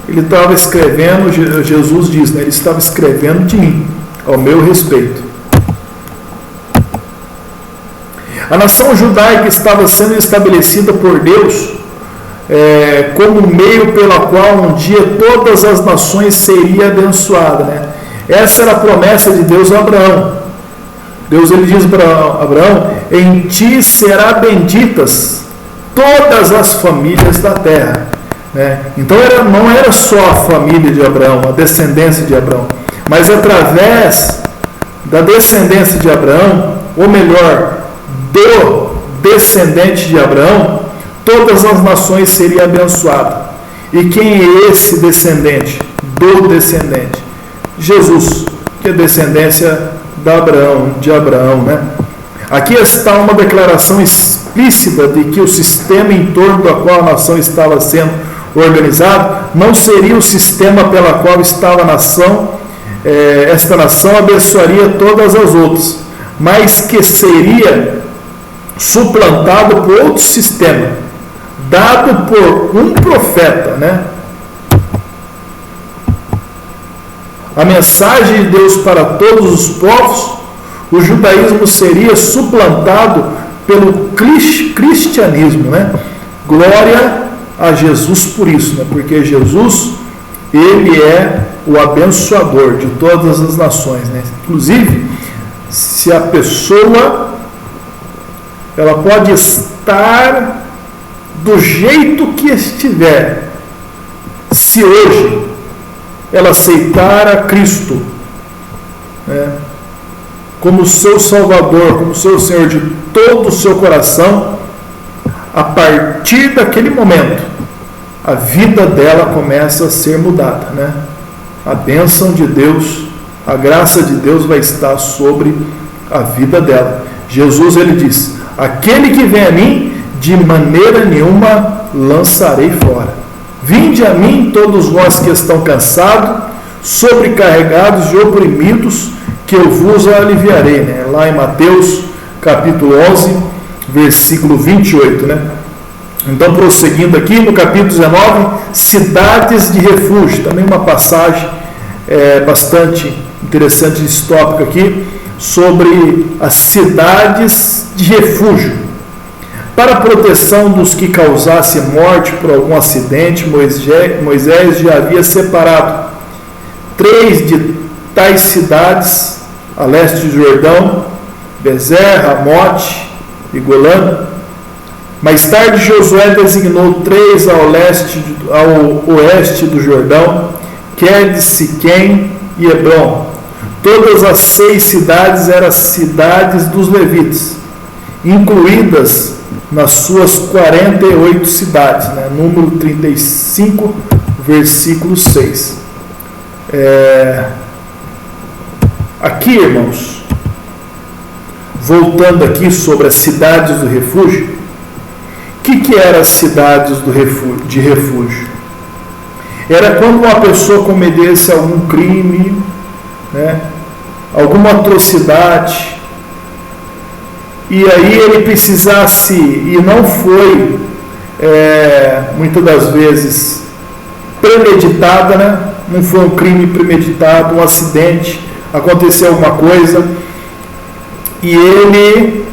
ele estava escrevendo, Jesus diz, né, ele estava escrevendo de mim, ao meu respeito. A nação judaica estava sendo estabelecida por Deus como meio pela qual um dia todas as nações seriam abençoadas, né? Essa era a promessa de Deus a Abraão. Deus ele diz para Abraão: em ti será benditas todas as famílias da terra, né? Então não era só a família de Abraão, a descendência de Abraão, mas através da descendência de Abraão, ou melhor, do descendente de Abraão, todas as nações seriam abençoadas. E quem é esse descendente? Do descendente? Jesus, que é descendência de Abraão, né? Aqui está uma declaração explícita de que o sistema em torno do qual a nação estava sendo organizada não seria o sistema pela qual estava a nação, esta nação abençoaria todas as outras, mas que seria suplantado por outro sistema, dado por um profeta, né? A mensagem de Deus para todos os povos, o judaísmo seria suplantado pelo cristianismo, né? Glória a Jesus por isso, né? Porque Jesus, ele é o abençoador de todas as nações, né? Inclusive, se a pessoa ela pode estar do jeito que estiver, se hoje ela aceitar a Cristo, né, como seu Salvador, como seu Senhor de todo o seu coração, a partir daquele momento, a vida dela começa a ser mudada, né? A bênção de Deus, a graça de Deus vai estar sobre a vida dela. Jesus, ele diz: aquele que vem a mim, de maneira nenhuma lançarei fora. Vinde a mim todos vós que estão cansados, sobrecarregados e oprimidos, que eu vos aliviarei, né? Lá em Mateus capítulo 11, versículo 28, né? Então, prosseguindo aqui no capítulo 19, cidades de refúgio, também uma passagem bastante interessante esse tópico aqui, sobre as cidades de refúgio. Para a proteção dos que causassem morte por algum acidente, Moisés já havia separado 3 de tais cidades, a leste do Jordão, Bezer, Ramote e Golã. Mais tarde, Josué designou 3 ao oeste do Jordão, Querdes, Siquém e Hebrom. Todas as 6 cidades eram cidades dos levitas, incluídas nas suas 48 cidades, né? Número 35, versículo 6. Aqui, irmãos, voltando aqui sobre as cidades do refúgio, o que eram as cidades de refúgio? Era quando uma pessoa cometesse algum crime, né, alguma atrocidade, e aí ele precisasse, e não foi muitas das vezes premeditada, né? Não foi um crime premeditado, um acidente, aconteceu alguma coisa, e ele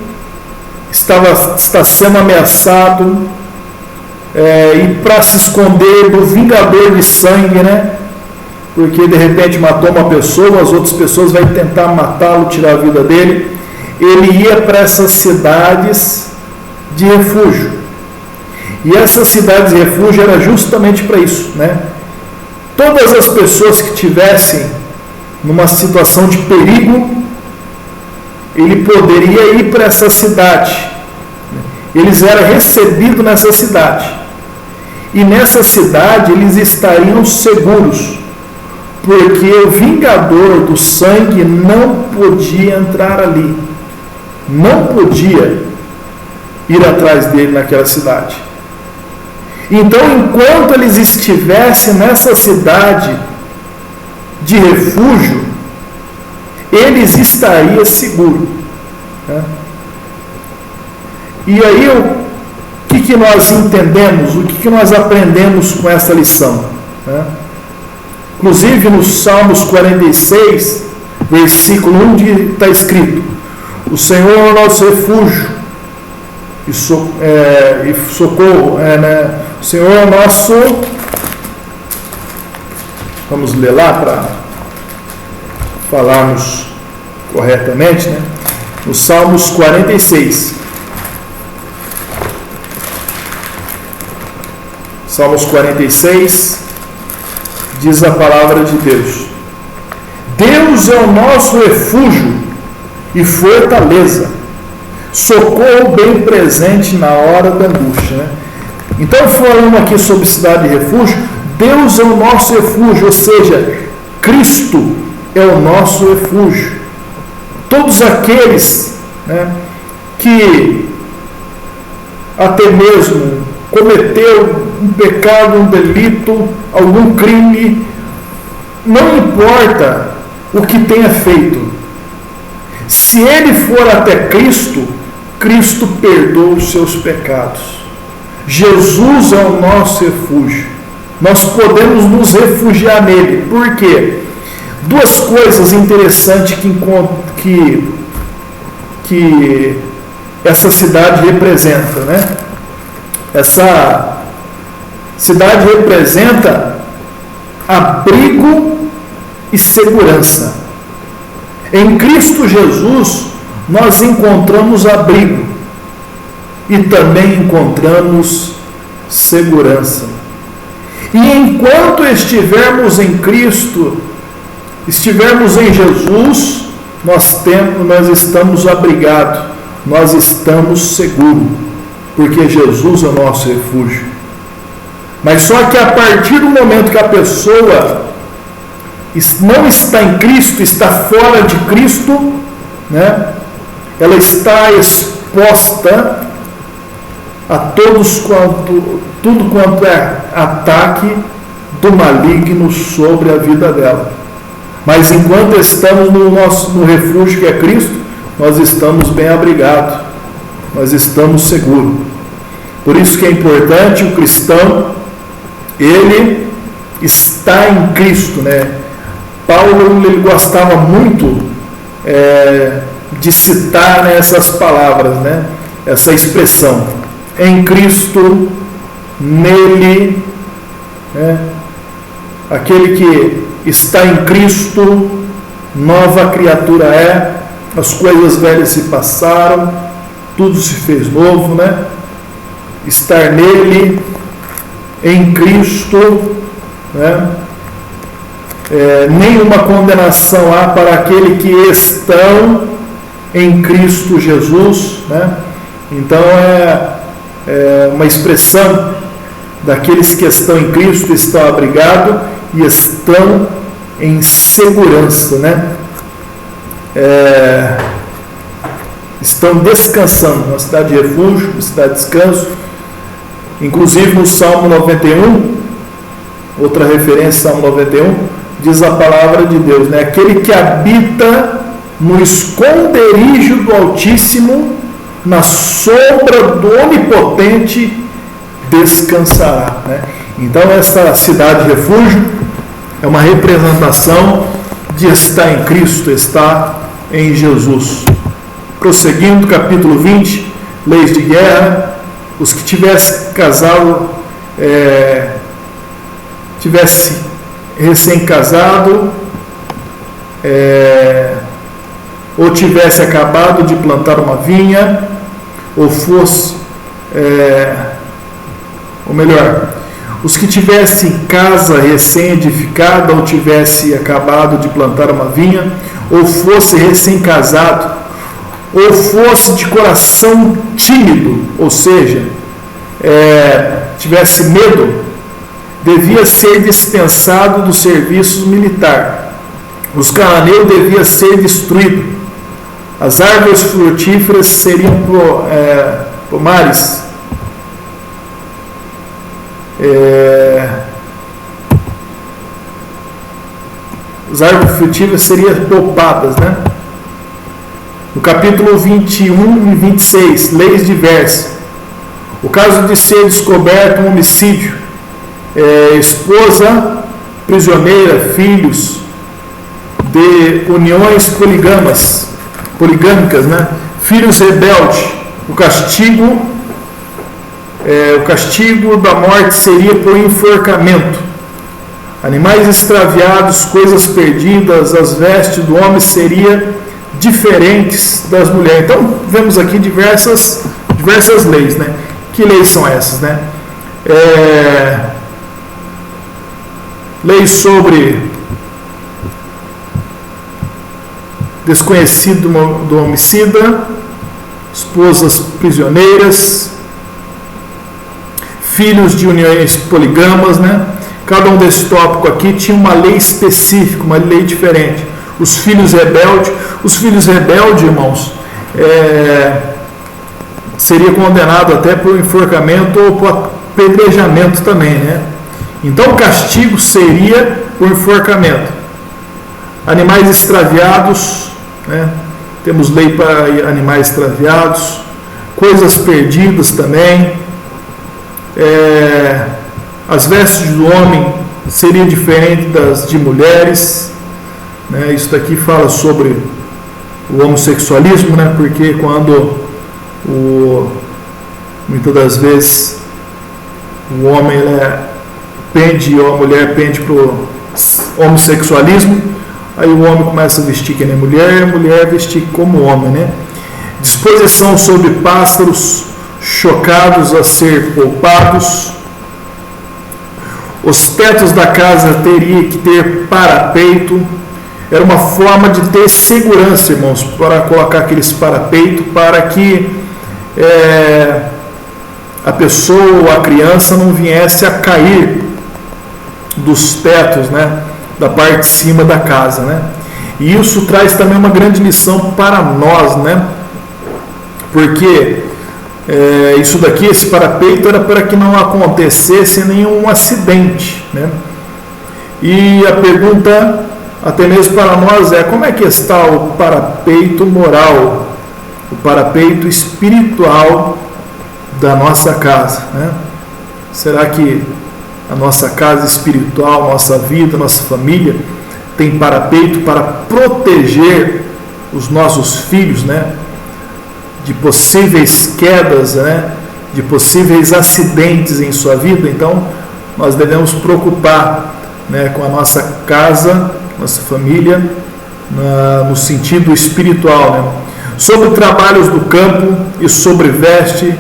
está sendo ameaçado, e para se esconder do vingador de sangue, né? Porque de repente matou uma pessoa, as outras pessoas vão tentar matá-lo, tirar a vida dele. Ele ia para essas cidades de refúgio. E essas cidades de refúgio era justamente para isso, né? Todas as pessoas que tivessem numa situação de perigo, ele poderia ir para essa cidade. Eles eram recebidos nessa cidade. E nessa cidade eles estariam seguros, porque o vingador do sangue não podia entrar ali, não podia ir atrás dele naquela cidade. Então, enquanto eles estivessem nessa cidade de refúgio, eles estariam seguros, né? E aí, o que nós entendemos, o que nós aprendemos com essa lição, né? Inclusive no Salmos 46, versículo 1, está escrito: o Senhor é o nosso refúgio e socorro, né? O Senhor é o nosso... Vamos ler lá para falarmos corretamente, né? No Salmos 46. Salmos 46, diz a palavra de Deus: Deus é o nosso refúgio e fortaleza, socorro bem presente na hora da angústia, né? Então, falando aqui sobre cidade de refúgio, Deus é o nosso refúgio, ou seja, Cristo é o nosso refúgio. Todos aqueles, né, que até mesmo cometeu um pecado, um delito, algum crime, não importa o que tenha feito, se ele for até Cristo, Cristo perdoa os seus pecados. Jesus é o nosso refúgio. Nós podemos nos refugiar nele. Por quê? Duas coisas interessantes que essa cidade representa, né? Essa cidade representa abrigo e segurança. Em Cristo Jesus, nós encontramos abrigo e também encontramos segurança. E enquanto estivermos em Cristo, estivermos em Jesus, nós estamos abrigados, nós estamos seguros, porque Jesus é o nosso refúgio. Mas só que a partir do momento que a pessoa não está em Cristo, está fora de Cristo, né? Ela está exposta a tudo quanto é ataque do maligno sobre a vida dela. Mas enquanto estamos no refúgio que é Cristo, nós estamos bem abrigados, nós estamos seguros. Por isso que é importante o cristão, ele está em Cristo, né? Paulo, ele gostava muito de citar, né, essas palavras, né? Essa expressão, em Cristo, nele, né? Aquele que está em Cristo, nova criatura é, as coisas velhas se passaram, tudo se fez novo, né? Estar nele, em Cristo, né? Nenhuma condenação há para aquele que estão em Cristo Jesus, né? Então é uma expressão daqueles que estão em Cristo, estão abrigados e estão em segurança, né? Estão descansando, uma cidade de refúgio, uma cidade de descanso. Inclusive no Salmo 91, outra referência, Salmo 91, diz a palavra de Deus, né? Aquele que habita no esconderijo do Altíssimo, na sombra do Onipotente, descansará, né? Então esta cidade de refúgio é uma representação de estar em Cristo, estar em Jesus. Prosseguindo, capítulo 20, leis de guerra. Os que tivessem casado, tivesse recém-casado, ou tivesse acabado de plantar uma vinha, ou fosse, ou melhor, os que tivessem casa recém-edificada, ou tivesse acabado de plantar uma vinha, ou fosse recém-casado, ou fosse de coração tímido, ou seja, tivesse medo, devia ser dispensado do serviço militar. Os cananeus deviam ser destruídos. As árvores frutíferas seriam pomares. As árvores frutíferas seriam poupadas, né? No capítulo 21 e 26, leis diversas. O caso de ser descoberto um homicídio, esposa prisioneira, filhos de uniões poligâmicas, né? Filhos rebeldes, o castigo da morte seria por enforcamento. Animais extraviados, coisas perdidas, as vestes do homem seriam diferentes das mulheres. Então vemos aqui diversas leis, né? Que leis são essas, né? Leis sobre desconhecido do homicida, esposas prisioneiras, filhos de uniões poligamas, né? Cada um desses tópicos aqui tinha uma lei específica, uma lei diferente. Os filhos rebeldes, irmãos, seria condenado até por enforcamento ou por apedrejamento também, né? Então o castigo seria por enforcamento. Animais extraviados, né? Temos lei para animais extraviados, coisas perdidas também. As vestes do homem seriam diferentes das de mulheres, né? Isso daqui fala sobre o homossexualismo, né? Porque quando muitas das vezes o homem pende ou a mulher pende para o homossexualismo, aí o homem começa a vestir que nem mulher e a mulher vestir como homem, né? Disposição sobre pássaros chocados a ser poupados. Os tetos da casa teriam que ter parapeito. Era uma forma de ter segurança, irmãos, para colocar aqueles parapeitos, para que a pessoa ou a criança não viesse a cair dos tetos, né, da parte de cima da casa, né? E isso traz também uma grande lição para nós, né? Porque isso daqui, esse parapeito, era para que não acontecesse nenhum acidente, né? E a pergunta, até mesmo para nós, é: como é que está o parapeito moral, o parapeito espiritual da nossa casa, né? Será que a nossa casa espiritual, nossa vida, nossa família tem parapeito para proteger os nossos filhos, né, de possíveis quedas, né, de possíveis acidentes em sua vida? Então, nós devemos preocupar, né, com a nossa casa, nossa família, no sentido espiritual, né? Sobre trabalhos do campo e sobre veste,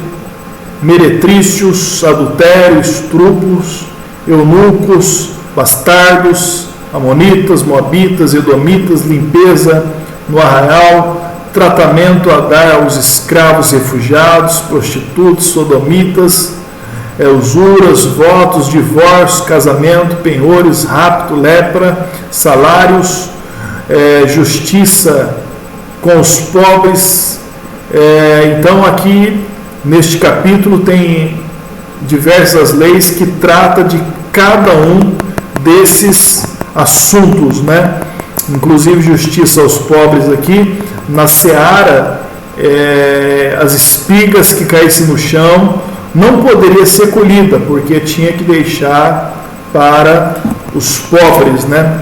meretrícios, adultérios, estupros, eunucos, bastardos, amonitas, moabitas, edomitas, limpeza no arraial, tratamento a dar aos escravos refugiados, prostitutos, sodomitas, usuras, votos, divórcio, casamento, penhores, rapto, lepra, salários, justiça com os pobres. Então aqui neste capítulo tem diversas leis que trata de cada um desses assuntos, né? Inclusive justiça aos pobres aqui. Na seara, as espigas que caíssem no chão não poderia ser colhida, porque tinha que deixar para os pobres, né?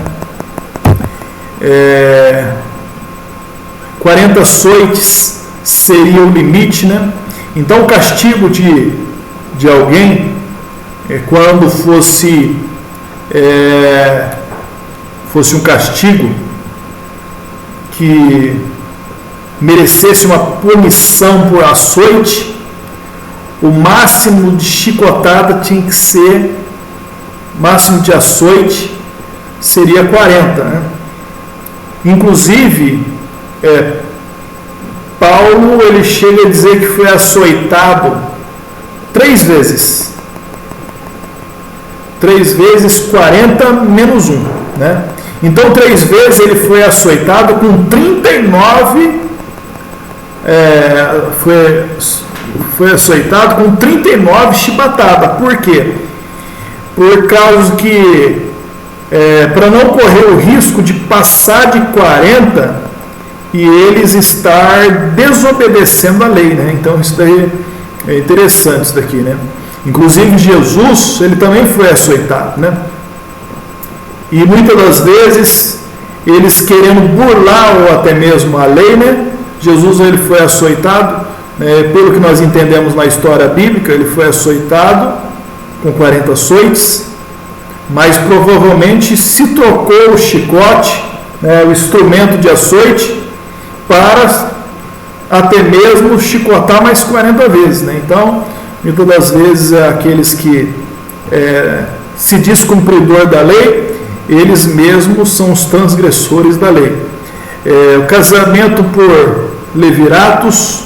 40 açoites seria o limite, né? Então o castigo de alguém, quando fosse um castigo que merecesse uma punição por açoite, o máximo de chicotada tinha que ser, máximo de açoite seria 40, né? Inclusive, Paulo, ele chega a dizer que foi açoitado 3 vezes. 3 vezes 40 menos 1, né? Então 3 vezes ele foi açoitado com 39, foi açoitado com 39 chibatadas. Por quê? Por causa que, para não correr o risco de passar de 40 e eles estar desobedecendo a lei, né? Então isso daí é interessante, isso daqui, né? Inclusive Jesus, ele também foi açoitado, né? E muitas das vezes eles querendo burlar ou até mesmo a lei, né? Jesus, ele foi açoitado, pelo que nós entendemos na história bíblica, ele foi açoitado com 40 açoites, mas provavelmente se trocou o chicote, o instrumento de açoite, para até mesmo chicotar mais 40 vezes, né? Então, muitas das vezes aqueles que se diz cumpridor da lei, eles mesmos são os transgressores da lei. O casamento por leviratos,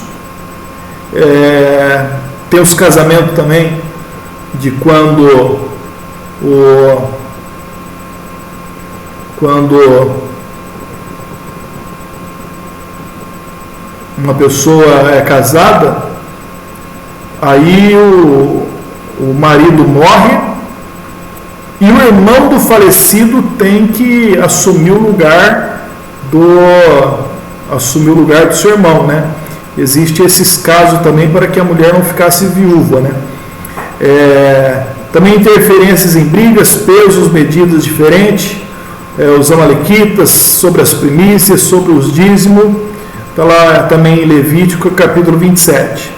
tem os casamentos também de quando uma pessoa é casada, aí o marido morre e o irmão do falecido tem que assumir o lugar do seu irmão, né? Existe esses casos também para que a mulher não ficasse viúva, né? Também interferências em brigas, pesos, medidas diferentes, os amalequitas, sobre as primícias, sobre os dízimos, está lá também em Levítico, capítulo 27.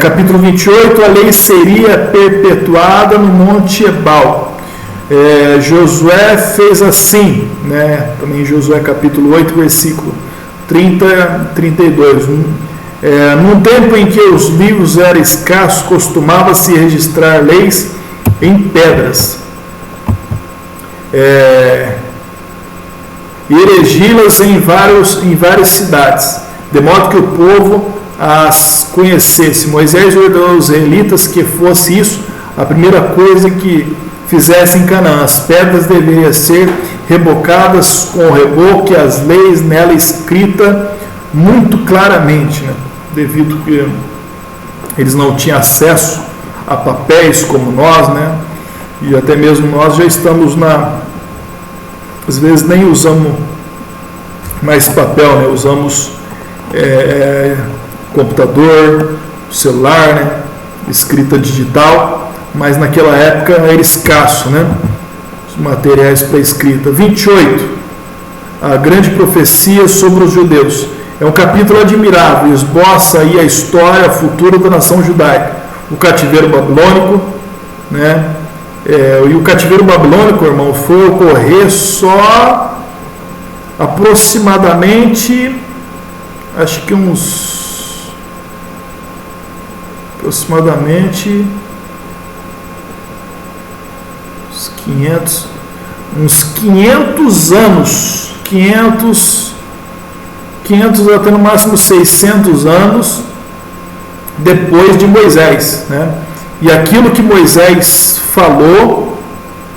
Capítulo 28, a lei seria perpetuada no Monte Ebal. Josué fez assim, né? Também em Josué capítulo 8, versículo 30 e 32. Num tempo em que os livros eram escassos, costumava-se registrar leis em pedras. erigi-las em várias cidades, de modo que o povo as conhecesse. Moisés ordenou aos israelitas que fosse isso a primeira coisa que fizessem em Canaã. As pedras deveriam ser rebocadas com o reboco e as leis nela escritas muito claramente, né? Devido que eles não tinham acesso a papéis como nós, né? E até mesmo nós já estamos às vezes nem usamos mais papel, né? Usamos computador, celular, né? Escrita digital, mas naquela época era escasso, né? Os materiais para escrita. 28. A grande profecia sobre os judeus. É um capítulo admirável, esboça aí a história futura da nação judaica. O cativeiro babilônico, né? E o cativeiro babilônico, irmão, foi ocorrer só aproximadamente, acho que uns 500 anos, 500 até no máximo 600 anos depois de Moisés, né? E aquilo que Moisés falou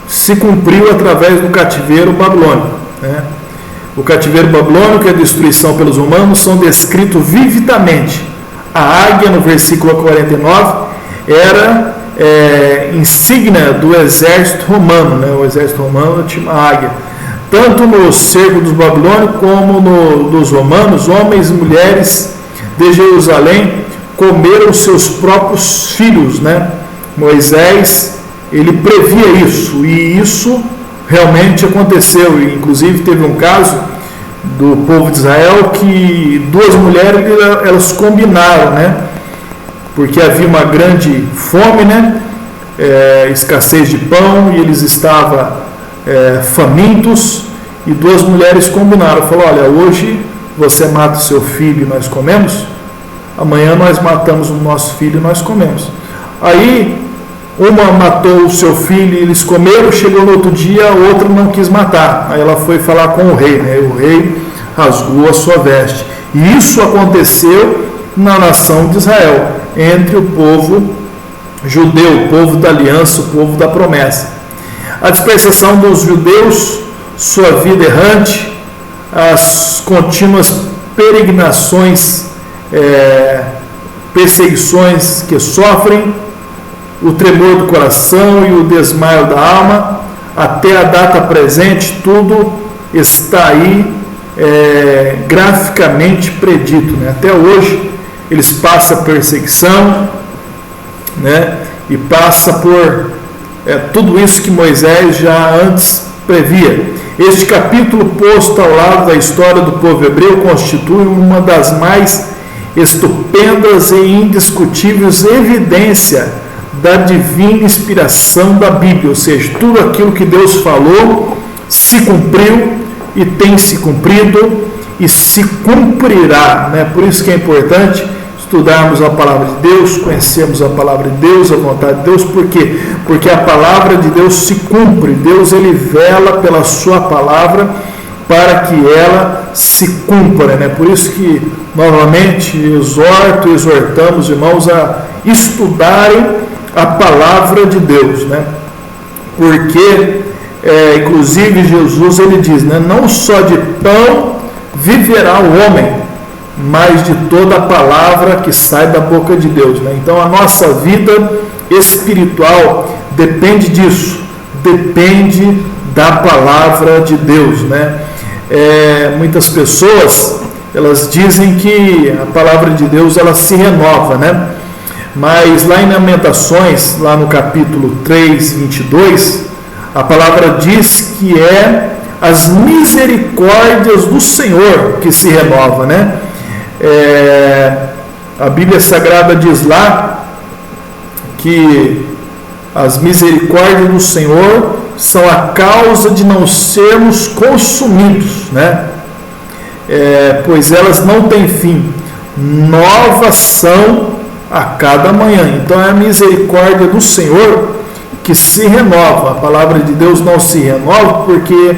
se cumpriu através do cativeiro babilônico, né? O cativeiro babilônico e a destruição pelos romanos são descritos vividamente. A águia, no versículo 49, era insígnia do exército romano, né? O exército romano tinha uma águia. Tanto no cerco dos babilônicos como dos romanos, homens e mulheres de Jerusalém comeram seus próprios filhos, né? Moisés, ele previa isso, e isso realmente aconteceu. E, inclusive, teve um caso do povo de Israel que duas mulheres, elas combinaram, né? Porque havia uma grande fome, né? Escassez de pão, e eles estavam famintos, e duas mulheres combinaram, falou: olha, hoje você mata o seu filho e nós comemos, amanhã nós matamos o nosso filho e nós comemos. Aí uma matou o seu filho e eles comeram, chegou no outro dia, a outra não quis matar. Aí ela foi falar com o rei, né? O rei rasgou a sua veste. E isso aconteceu na nação de Israel, entre o povo judeu, o povo da aliança, o povo da promessa. A dispersação dos judeus, sua vida errante, as contínuas peregrinações, perseguições que sofrem, o tremor do coração e o desmaio da alma, até a data presente, tudo está aí graficamente predito, né? Até hoje eles passam perseguição, né? E passa por tudo isso que Moisés já antes previa. Este capítulo, posto ao lado da história do povo hebreu, constitui uma das mais estupendas e indiscutíveis evidências da divina inspiração da Bíblia, ou seja, tudo aquilo que Deus falou se cumpriu e tem se cumprido e se cumprirá, né? Por isso que é importante estudarmos a palavra de Deus, conhecermos a palavra de Deus, a vontade de Deus. Por quê? Porque a palavra de Deus se cumpre. Deus, ele vela pela sua palavra para que ela se cumpra, né? Por isso que, novamente, exortamos irmãos a estudarem a palavra de Deus, né? Porque, inclusive, Jesus, ele diz, né? Não só de pão viverá o homem, mas de toda a palavra que sai da boca de Deus, né? Então, a nossa vida espiritual depende disso, depende da palavra de Deus, né? Muitas pessoas, elas dizem que a palavra de Deus, ela se renova, né? Mas lá em Lamentações, lá no capítulo 3, 22, a palavra diz que é as misericórdias do Senhor que se renova, né? A Bíblia Sagrada diz lá que as misericórdias do Senhor são a causa de não sermos consumidos, né? Pois elas não têm fim, novas são a cada manhã. Então é a misericórdia do Senhor que se renova. A palavra de Deus não se renova porque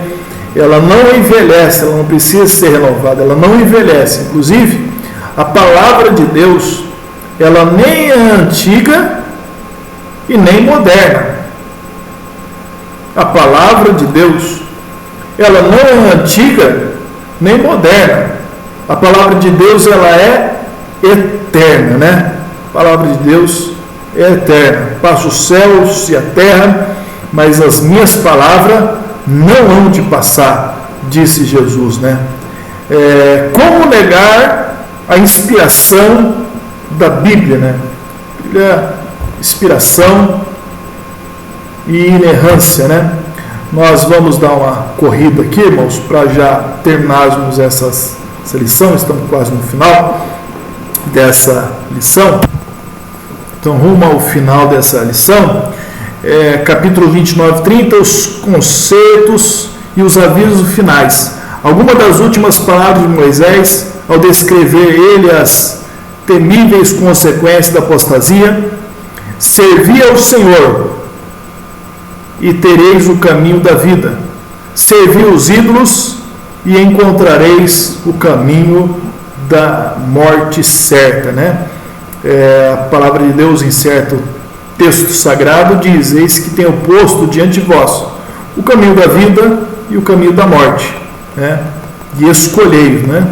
ela não envelhece, ela não precisa ser renovada, ela não envelhece. Inclusive, a palavra de Deus, ela nem é antiga e nem moderna. A palavra de Deus, ela não é antiga nem moderna. A palavra de Deus, ela é eterna, né? A palavra de Deus é eterna. Passa os céus e a terra, mas as minhas palavras não hão de passar, disse Jesus, né? Como negar a inspiração da Bíblia, né? Inspiração e inerrância, né? Nós vamos dar uma corrida aqui, irmãos, para já terminarmos essa lição. Estamos quase no final dessa lição. Então, rumo ao final dessa lição, capítulo 29, 30, os conceitos e os avisos finais. Algumas das últimas palavras de Moisés, ao descrever ele as temíveis consequências da apostasia: servi ao Senhor e tereis o caminho da vida. Servi os ídolos e encontrareis o caminho da morte certa, né? A palavra de Deus, em certo texto sagrado, diz: eis que tenho posto diante de vós o caminho da vida e o caminho da morte, né? E escolhei, né?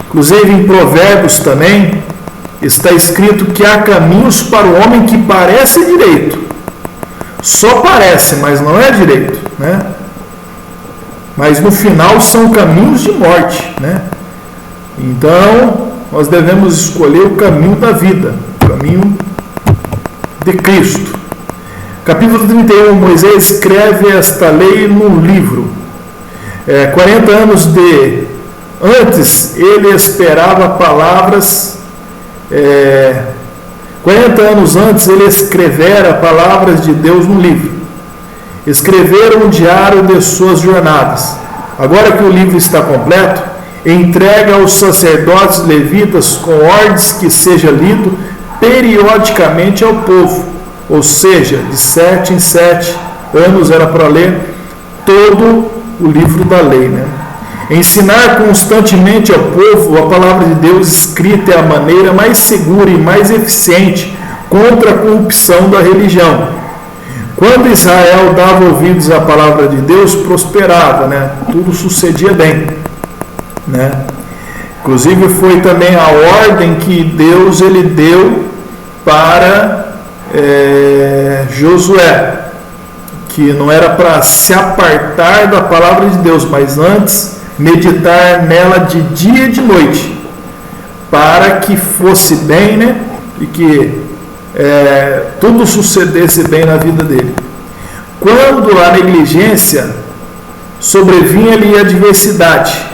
Inclusive em Provérbios também está escrito que há caminhos para o homem que parece direito, só parece, mas não é direito, né? Mas no final são caminhos de morte, né? Então nós devemos escolher o caminho da vida, o caminho de Cristo. Capítulo 31, Moisés escreve esta lei no livro. 40 anos antes ele esperava palavras. 40 anos antes ele escrevera palavras de Deus no livro. Escreveram um diário de suas jornadas. Agora que o livro está completo, entrega aos sacerdotes levitas com ordens que seja lido periodicamente ao povo, ou seja, de 7 em 7 anos era para ler todo o livro da lei, né? Ensinar constantemente ao povo a palavra de Deus escrita é a maneira mais segura e mais eficiente contra a corrupção da religião. Quando Israel dava ouvidos à palavra de Deus, prosperava, né? Tudo sucedia bem, né? Inclusive foi também a ordem que Deus ele deu para Josué, que não era para se apartar da palavra de Deus, mas antes meditar nela de dia e de noite, para que fosse bem, né? E que tudo sucedesse bem na vida dele. Quando a negligência sobrevinha-lhe a adversidade,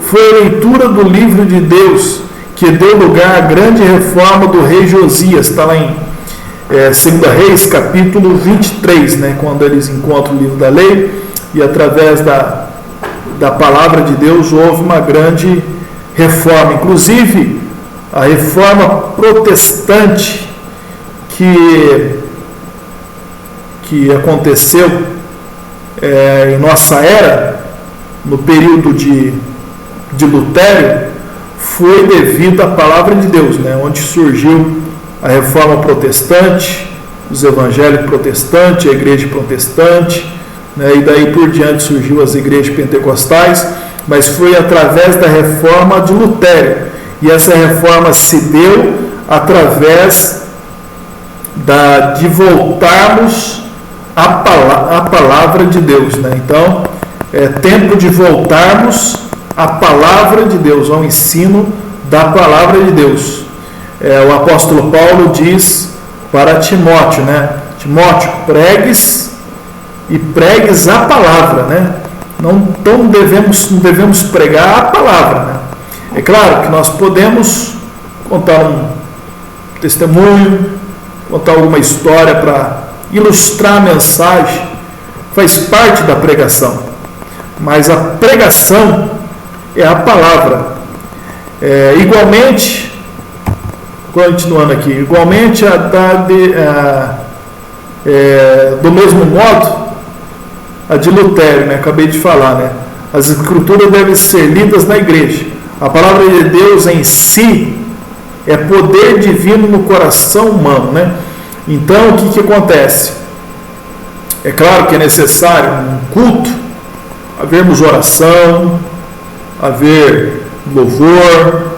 foi a leitura do livro de Deus que deu lugar à grande reforma do rei Josias. Está lá em 2 Reis, capítulo 23, né? Quando eles encontram o livro da lei e através da palavra de Deus houve uma grande reforma. Inclusive, a reforma protestante que aconteceu em nossa era, no período de Lutério, foi devido à palavra de Deus, né? Onde surgiu a reforma protestante, os evangélicos protestantes, a igreja protestante, né? E daí por diante surgiu as igrejas pentecostais, mas foi através da reforma de Lutério, e essa reforma se deu através de voltarmos à palavra de Deus, né? Então é tempo de voltarmos à palavra de Deus, ao ensino da palavra de Deus. O apóstolo Paulo diz para Timóteo, né? Timóteo, pregues a palavra, né? Não devemos pregar a palavra, né? É claro que nós podemos contar um testemunho, contar alguma história para ilustrar a mensagem, faz parte da pregação, mas a pregação é a palavra. Igualmente, continuando aqui, igualmente Do mesmo modo, a de Lutero, né? Acabei de falar, né? As escrituras devem ser lidas na igreja. A palavra de Deus em si é poder divino no coração humano, né? Então, o que acontece? É claro que é necessário um culto, havermos oração, haver louvor,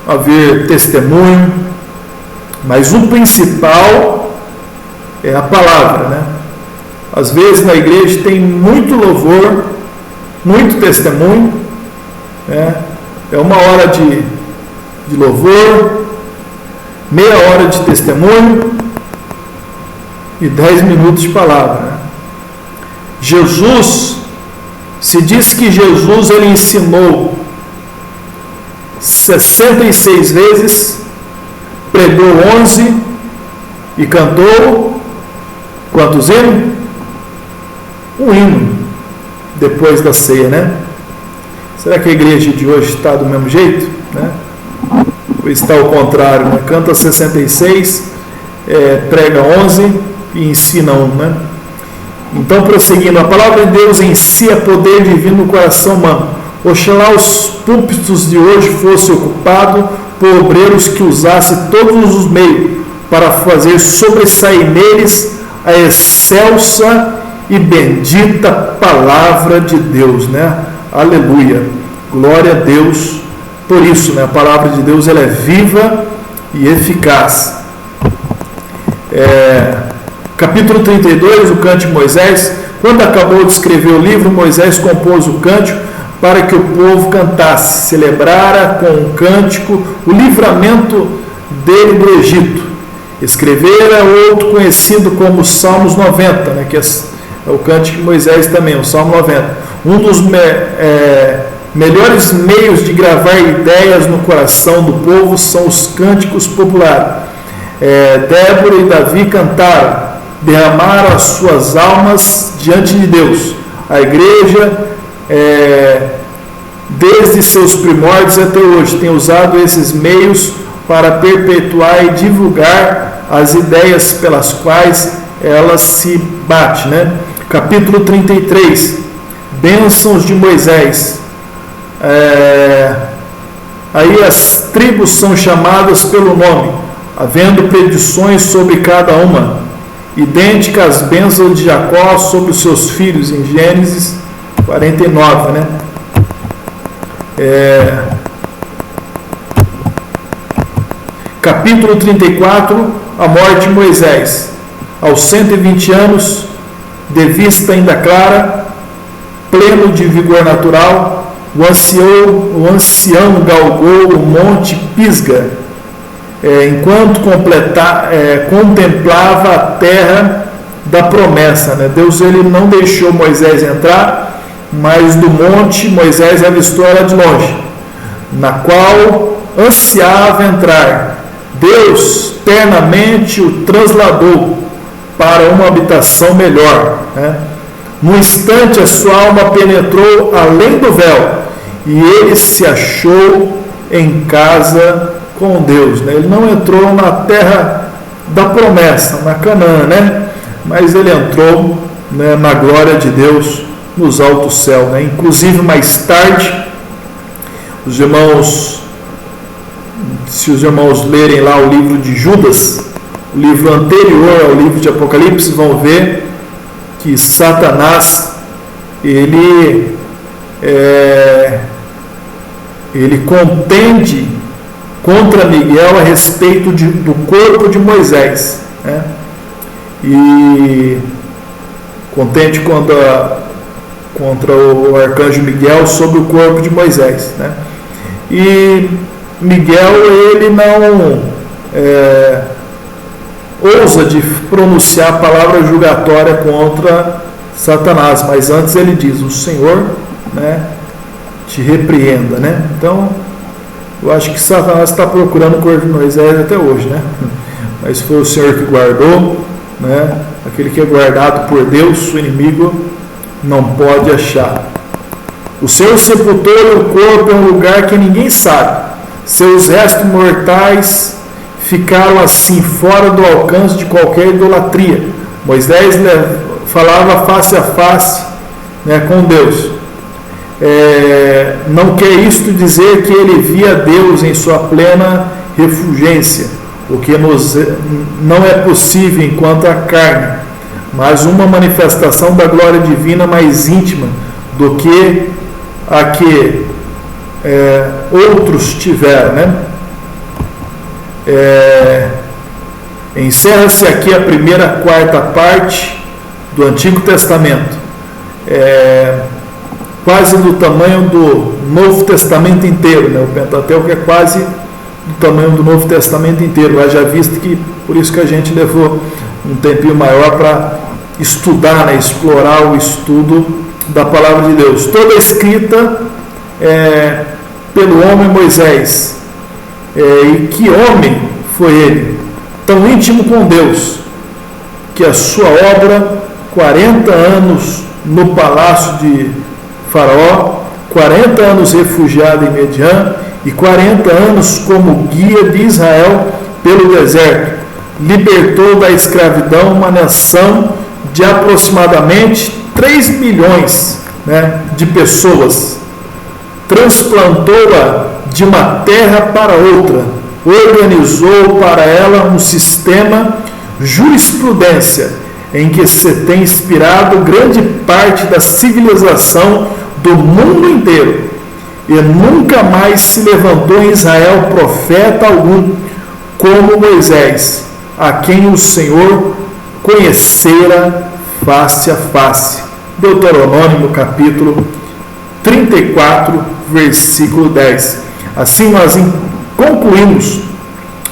haver testemunho, mas o principal é a palavra, né? Às vezes na igreja tem muito louvor, muito testemunho, né? É 1 hora de louvor, meia hora de testemunho e 10 minutos de palavra, né? Jesus, se diz que Jesus ele ensinou 66 vezes, pregou 11 e cantou quantos hinos? Um hino depois da ceia, né? Será que a igreja de hoje está do mesmo jeito, né? Ou está ao contrário, né? Canta 66, prega 11 e ensina 1, né? Então, prosseguindo, a palavra de Deus em si é poder divino no coração humano. Oxalá os púlpitos de hoje fossem ocupados por obreiros que usassem todos os meios para fazer sobressair neles a excelsa e bendita palavra de Deus, né? Aleluia, glória a Deus por isso, né? A palavra de Deus ela é viva e eficaz. Capítulo 32, o Cântico de Moisés. Quando acabou de escrever o livro, Moisés compôs o cântico para que o povo cantasse, celebrara com um cântico o livramento dele do Egito. Escrevera outro conhecido como Salmos 90, né, que é o Cântico de Moisés também, o Salmo 90. Um dos melhores meios de gravar ideias no coração do povo são os cânticos populares. Débora e Davi cantaram, derramaram as suas almas diante de Deus. A igreja, desde seus primórdios até hoje, tem usado esses meios para perpetuar e divulgar as ideias pelas quais ela se bate, né? Capítulo 33, bênçãos de Moisés. Aí as tribos são chamadas pelo nome, havendo predições sobre cada uma, idêntica às bênçãos de Jacó sobre os seus filhos, em Gênesis 49, né? Capítulo 34, a morte de Moisés. Aos 120 anos, de vista ainda clara, pleno de vigor natural, o ancião galgou o monte Pisga, enquanto contemplava a terra da promessa, né? Deus ele não deixou Moisés entrar, mas do monte Moisés avistou ela de longe, na qual ansiava entrar. Deus ternamente o trasladou para uma habitação melhor, né? No instante a sua alma penetrou além do véu e ele se achou em casa com Deus, né? Ele não entrou na terra da promessa, na Canaã, né? Mas ele entrou, né, na glória de Deus nos altos céus, né? Inclusive mais tarde, se os irmãos lerem lá o livro de Judas, o livro anterior ao livro de Apocalipse, vão ver que Satanás ele contende contra Miguel a respeito do corpo de Moisés, né? E contende contra o arcanjo Miguel sobre o corpo de Moisés, né? E Miguel ele não ousa de pronunciar a palavra julgatória contra Satanás, mas antes ele diz: o Senhor, né, te repreenda, né? Então eu acho que Satanás está procurando o corpo de Moisés até hoje, né? Mas foi o Senhor que guardou, né? Aquele que é guardado por Deus, o inimigo não pode achar. O Senhor sepultou o corpo em um lugar que ninguém sabe. Seus restos mortais ficaram assim fora do alcance de qualquer idolatria. Moisés falava face a face, né, com Deus. Não quer isto dizer que ele via Deus em sua plena refulgência, o que não é possível enquanto a carne, mas uma manifestação da glória divina mais íntima do que a que outros tiveram, né? Encerra-se aqui a quarta parte do Antigo Testamento, quase do tamanho do Novo Testamento inteiro, né? O Pentateuco é quase do tamanho do Novo Testamento inteiro, mas já visto que, por isso que a gente levou um tempinho maior para estudar, né? Explorar o estudo da Palavra de Deus, toda escrita pelo homem Moisés. E que homem foi ele, tão íntimo com Deus, que a sua obra, 40 anos no palácio de Faraó, 40 anos refugiado em Midian e 40 anos como guia de Israel pelo deserto, libertou da escravidão uma nação de aproximadamente 3 milhões, né, de pessoas, transplantou-a de uma terra para outra, organizou para ela um sistema jurisprudência em que se tem inspirado grande parte da civilização do mundo inteiro, e nunca mais se levantou em Israel profeta algum como Moisés, a quem o Senhor conhecera face a face. Deuteronômio capítulo 34, versículo 10. Assim nós concluímos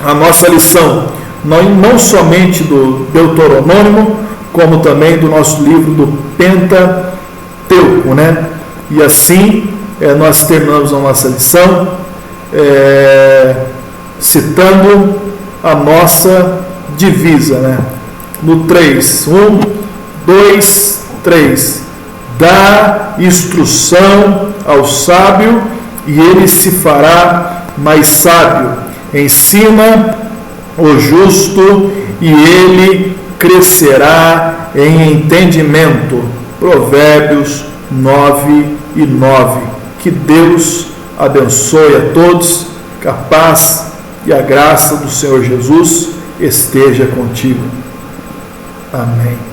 a nossa lição, não somente do Deuteronômio, como também do nosso livro do Pentateuco, né? E assim nós terminamos a nossa lição citando a nossa divisa, né? No 3, 1, 2, 3. Dá instrução ao sábio e ele se fará mais sábio. Ensina o justo e ele crescerá em entendimento. Provérbios 9:9. Que Deus abençoe a todos, que a paz e a graça do Senhor Jesus esteja contigo. Amém.